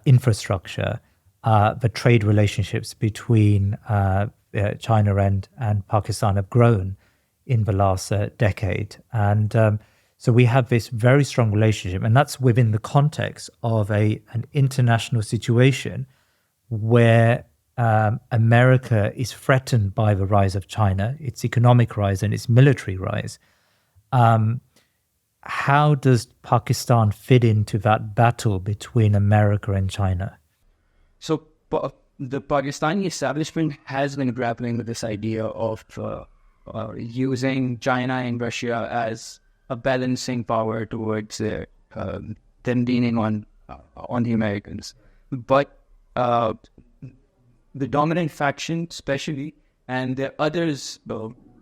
infrastructure. The trade relationships between China and Pakistan have grown in the last decade, and so we have this very strong relationship, and that's within the context of an international situation where America is threatened by the rise of China, its economic rise and its military rise. How does Pakistan fit into that battle between America and China? So the Pakistani establishment has been grappling with this idea of using China and Russia as a balancing power towards them leaning on the Americans. But the dominant faction, especially, and there are others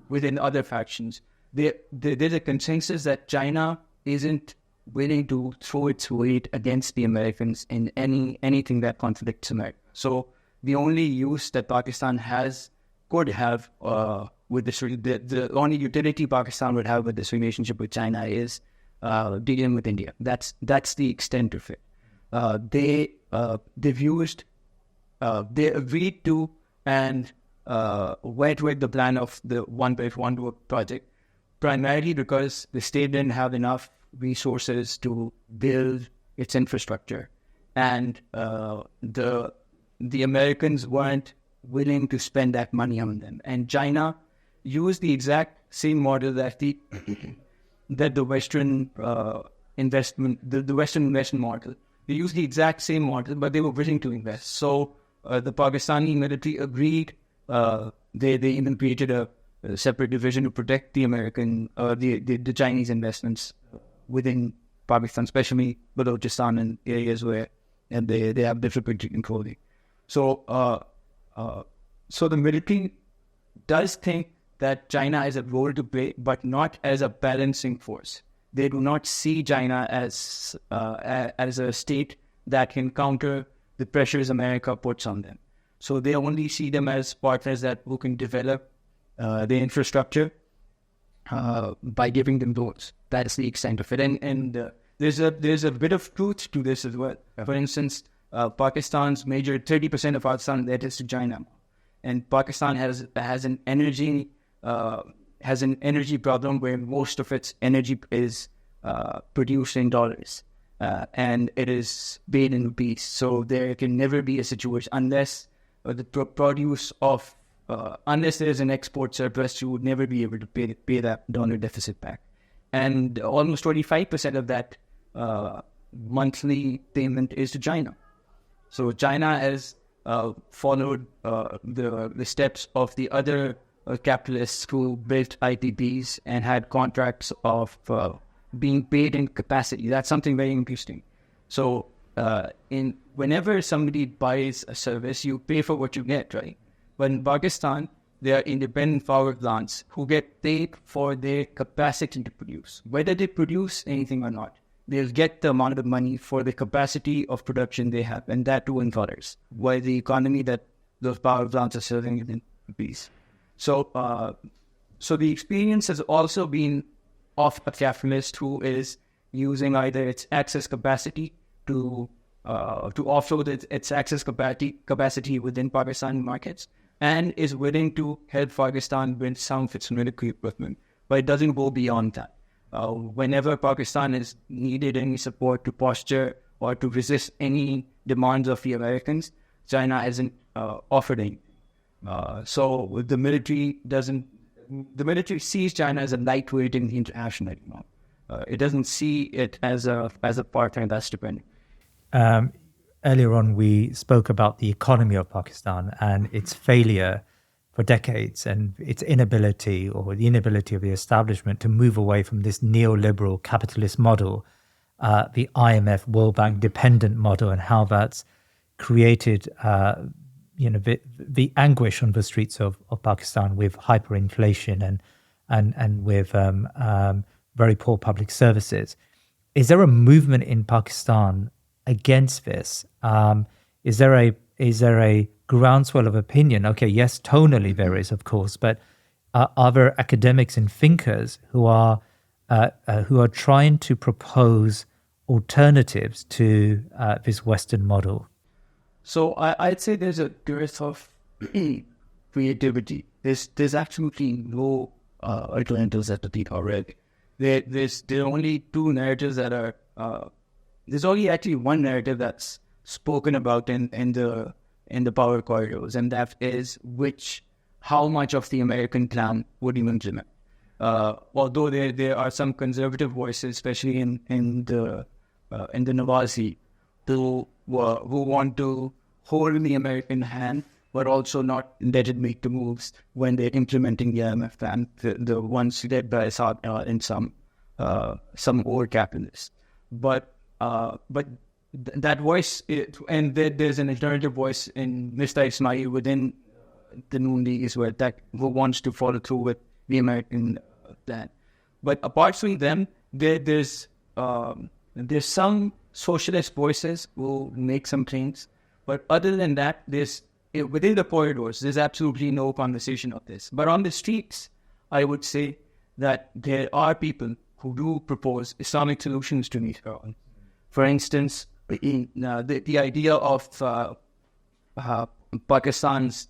within other factions, there's a consensus that China isn't willing to throw its weight against the Americans in anything that conflicts America. So the only use that Pakistan could have with this, the only utility Pakistan would have with this relationship with China is dealing with India. That's the extent of it. They agreed to and went with the plan of the One Belt One Road project, primarily because the state didn't have enough resources to build its infrastructure, and the Americans weren't willing to spend that money on them. And China used the exact same model that the Western investment, the Western investment model. They used the exact same model, but they were willing to invest. So the Pakistani military agreed. They even created a separate division to protect the American, the Chinese investments within Pakistan, especially Balochistan and areas where they have difficulty controlling. So so the military does think that China has a role to play, but not as a balancing force. They do not see China as a state that can counter the pressures America puts on them. So they only see them as partners who can develop the infrastructure by giving them loans. That's the extent of it. And there's a bit of truth to this as well. For instance, Pakistan's major 30% of Pakistan debt is to China, and Pakistan has an energy problem where most of its energy is produced in dollars, and it is paid in rupees. So there can never be a situation unless the produce of unless there is an export surplus, you would never be able to pay that dollar deficit back. And almost 25% of that monthly payment is to China. So China has followed the steps of the other capitalists who built IPPs and had contracts of being paid in capacity. That's something very interesting. So whenever somebody buys a service, you pay for what you get, right? But in Pakistan, there are independent power plants who get paid for their capacity to produce. Whether they produce anything or not, they'll get the amount of money for the capacity of production they have, and that too in dollars, while the economy that those power plants are serving in rupees. So the experience has also been of a capitalist who is using either its excess capacity to offload its excess capacity within Pakistan markets, and is willing to help Pakistan build some of its military equipment, but it doesn't go beyond that. Whenever Pakistan has needed any support to posture or to resist any demands of the Americans, China hasn't offered any. So the military sees China as a lightweight in the international economy. It doesn't see it as a partner that's dependent. Earlier on, we spoke about the economy of Pakistan and its failure for decades, and its inability, or the inability of the establishment, to move away from this neoliberal capitalist model, the IMF World Bank dependent model, and how that's created the anguish on the streets of Pakistan with hyperinflation and with very poor public services. Is there a movement in Pakistan against this? Is there a groundswell of opinion? Okay, yes, tonally there is, of course, but are there academics and thinkers who are trying to propose alternatives to this Western model? So I'd say there's a dearth of creativity. There's absolutely no alternatives that the people are read. There are only two narratives that are. There's only actually one narrative that's spoken about in the power corridors, and that is how much of the American plan would you implement. Although there are some conservative voices, especially in the Nawaz who want to hold the American hand, but also not let it make the moves when they're implementing the IMF plan, the ones led by Assad and some old capitalists. But that voice, and there's an alternative voice in Mr. Ismail within the Noon League as well, who wants to follow through with the American plan. But apart from them, there's some socialist voices who make some claims. But other than that, within the corridors, there's absolutely no conversation of this. But on the streets, I would say that there are people who do propose Islamic solutions to these problems. For instance, the idea of Pakistan's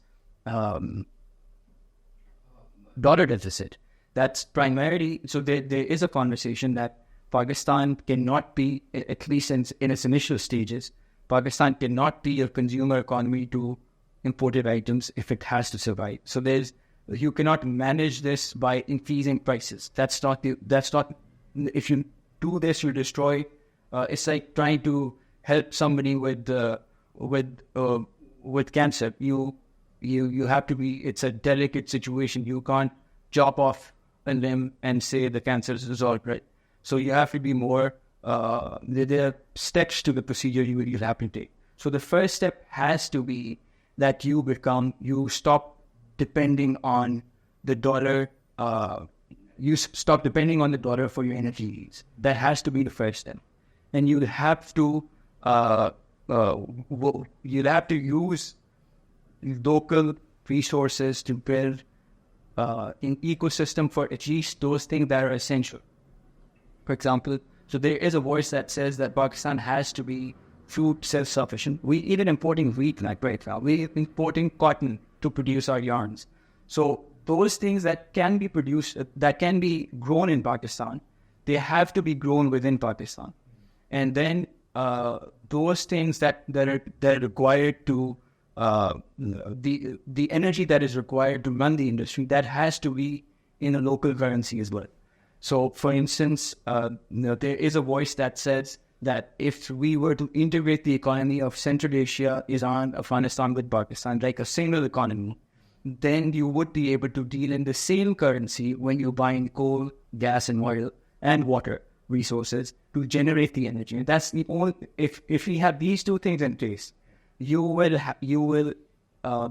dollar deficit. That's primarily, so there is a conversation that Pakistan cannot be, at least in its initial stages, Pakistan cannot be a consumer economy to imported items if it has to survive. So you cannot manage this by increasing prices. That's not, if you do this, you destroy. It's like trying to help somebody with cancer. You have to be. It's a delicate situation. You can't chop off a limb and say the cancer is resolved, right? So you have to be more there are steps to the procedure you have to take. So the first step has to be that you stop depending on the dollar. You stop depending on the dollar for your energy needs. That has to be the first step. And you'll have to use local resources to build an ecosystem for at least those things that are essential. For example, so there is a voice that says that Pakistan has to be food self-sufficient. We even importing wheat like right now. We're importing cotton to produce our yarns. So those things that can be produced, that can be grown in Pakistan, they have to be grown within Pakistan. And then those things that are required to the energy that is required to run the industry, that has to be in a local currency as well. So, for instance, there is a voice that says that if we were to integrate the economy of Central Asia, Iran, Afghanistan with Pakistan, like a single economy, then you would be able to deal in the same currency when you're buying coal, gas, and oil and water resources to generate the energy. And that's the only. If we have these two things in place, you will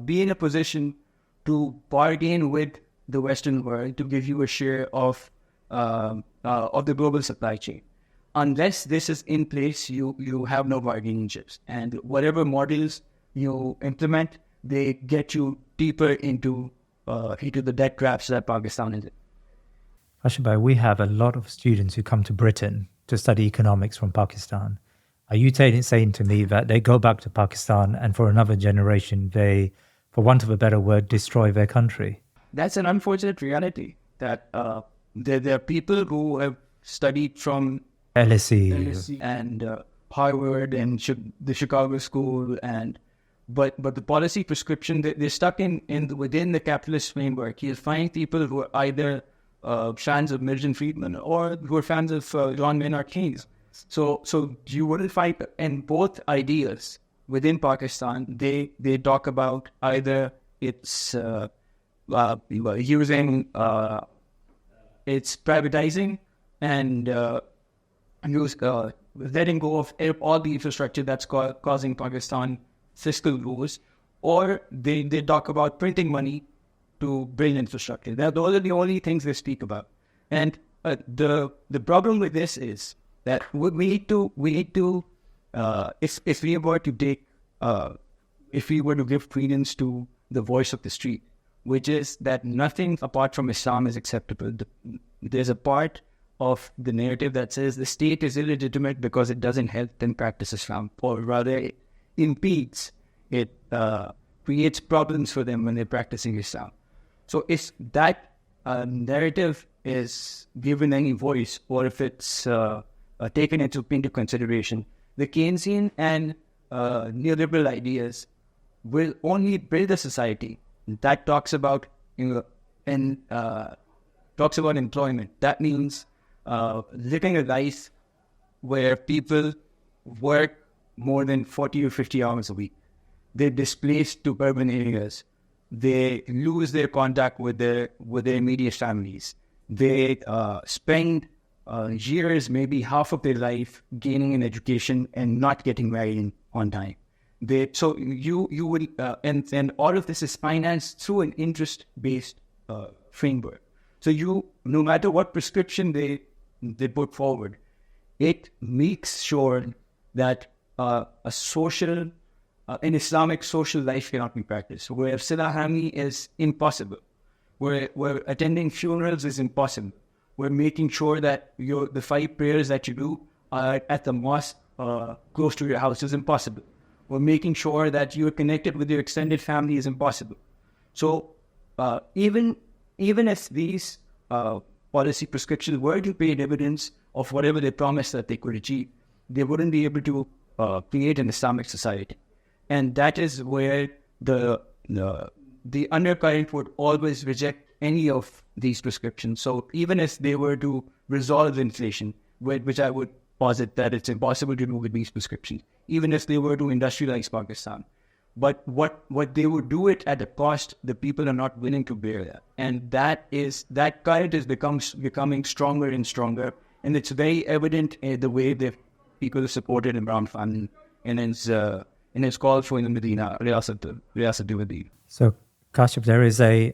be in a position to bargain with the Western world to give you a share of the global supply chain. Unless this is in place, you have no bargaining chips. And whatever models you implement, they get you deeper into the debt traps that Pakistan is in. Kashif bhai, we have a lot of students who come to Britain to study economics from Pakistan. Are you saying to me that they go back to Pakistan and for another generation, they, for want of a better word, destroy their country? That's an unfortunate reality, that there are people who have studied from LSE and Harvard and the Chicago School, but the policy prescription, they're stuck within the capitalist framework. You'll find people who are either fans of Milton Friedman or who are fans of John Maynard Keynes. So you wouldn't find, and both ideas within Pakistan, they talk about either it's it's privatizing and letting go of all the infrastructure that's causing Pakistan fiscal woes, or they talk about printing money to build infrastructure. Those are the only things they speak about. And the problem with this is that we need to if we were to give credence to the voice of the street, which is that nothing apart from Islam is acceptable. There's a part of the narrative that says the state is illegitimate because it doesn't help them practice Islam, or rather it impedes, it creates problems for them when they're practicing Islam. So if that narrative is given any voice, or if it's taken into consideration, the Keynesian and neoliberal ideas will only build a society that talks about employment. That means living a life where people work more than 40 or 50 hours a week. They're displaced to urban areas. They lose their contact with their immediate families. They spend years, maybe half of their life, gaining an education and not getting married on time. So you will, and all of this is financed through an interest-based framework. So no matter what prescription they put forward, it makes sure that an Islamic social life cannot be practiced. Where Silahami is impossible, where attending funerals is impossible, we're making sure that the 5 prayers that you do are at the mosque close to your house is impossible. We're making sure that you are connected with your extended family is impossible. So even if these policy prescriptions were to pay dividends of whatever they promised that they could achieve, they wouldn't be able to create an Islamic society. And that is where the undercurrent would always reject any of these prescriptions. So even if they were to resolve inflation, which I would posit that it's impossible to do with these prescriptions, even if they were to industrialize Pakistan, but what they would do it at a cost the people are not willing to bear that. And that current is becoming stronger and stronger. And it's very evident in the way that people supported Imran Khan in his call for the Madinah, Riyasat. So, Kashif, there is a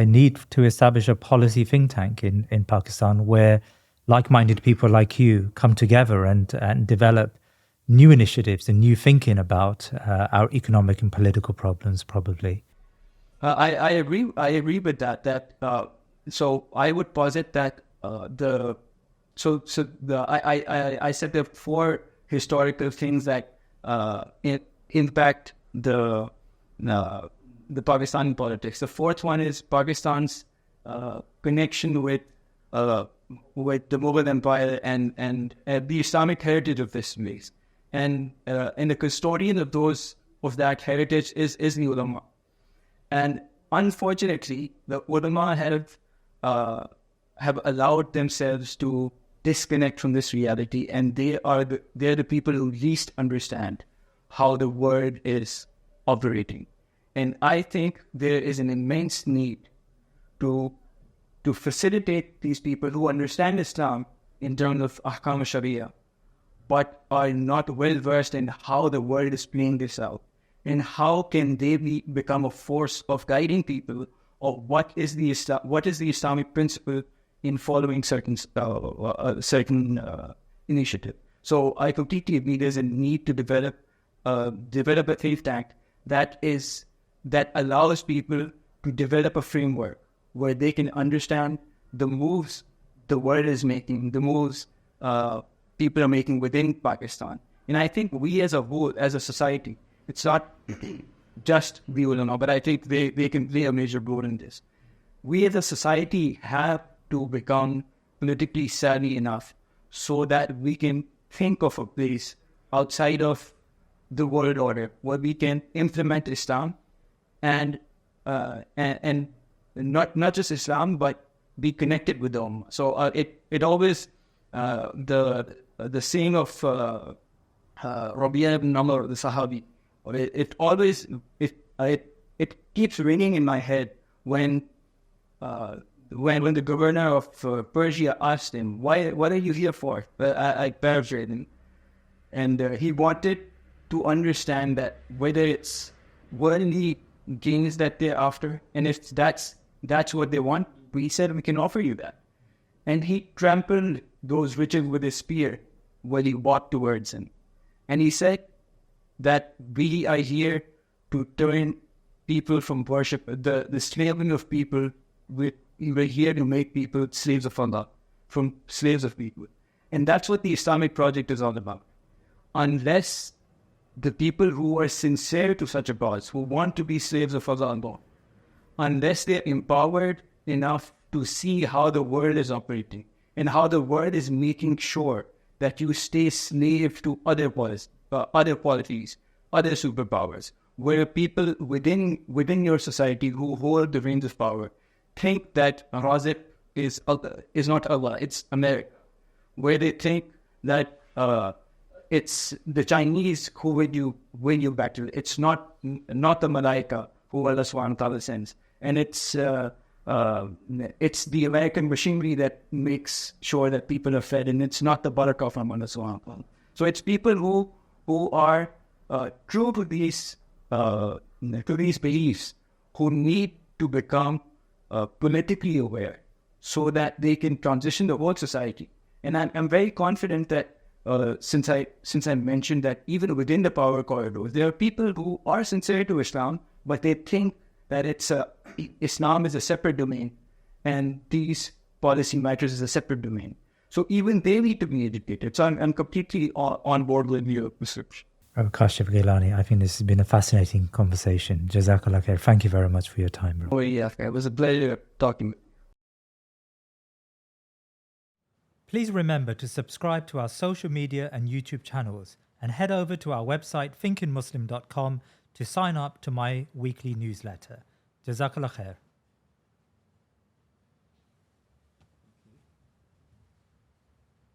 need to establish a policy think tank in Pakistan where like-minded people like you come together and develop new initiatives and new thinking about our economic and political problems, probably. I agree with that. So I would posit that I said there are four historical things that impact the Pakistani politics. The fourth one is Pakistan's connection with the Mughal Empire and the Islamic heritage of this place. And the custodian of that heritage is the ulama. And unfortunately, the ulama have allowed themselves to disconnect from this reality, and they're the people who least understand how the world is operating. And I think there is an immense need to facilitate these people who understand Islam in terms of ahkam sharia, but are not well versed in how the world is playing this out, and how can they become a force of guiding people of what is the Islamic principle in following certain initiative. So I completely agree. There's a need to develop a think tank that allows people to develop a framework where they can understand the moves the world is making, the moves people are making within Pakistan. And I think we as a whole, as a society, it's not just the ulama, but I think they can play a major role in this. We as a society have to become politically savvy enough so that we can think of a place outside of the world order where we can implement Islam and not just Islam, but be connected with the Ummah. So it always the saying of Rabi'a ibn Amr, the Sahabi, it keeps ringing in my head when the governor of Persia asked him, what are you here for? I paraphrase him. And he wanted to understand that whether it's worldly gains that they're after, and if that's what they want, we said we can offer you that. And he trampled those riches with his spear while he walked towards him. And he said that we are here to turn people from worship, the slaving of people, we're here to make people slaves of Allah, from slaves of people. And that's what the Islamic project is all about. Unless the people who are sincere to such a cause, who want to be slaves of Allah, unless they're empowered enough to see how the world is operating and how the world is making sure that you stay slave to other qualities, other superpowers, where people within your society who hold the reins of power think that Razib is not Allah, it's America, where they think that it's the Chinese who win you back to it. It's not the Malaika who Allah Subhanahu wa Ta'ala sends, and it's the American machinery that makes sure that people are fed, and it's not the barakah from Allah Subhanahu wa Ta'ala. So it's people who are true to these beliefs, who need to become politically aware so that they can transition the whole society. And I'm very confident that since I mentioned that even within the power corridors, there are people who are sincere to Islam, but they think that Islam is a separate domain and these policy matters is a separate domain. So even they need to be educated. So I'm completely on board with your prescription. Kashif Gilani, I think this has been a fascinating conversation. Jazakallah khair. Thank you very much for your time. Oh yeah, it was a pleasure talking. Please remember to subscribe to our social media and YouTube channels and head over to our website thinkingmuslim.com to sign up to my weekly newsletter. Jazakallah khair.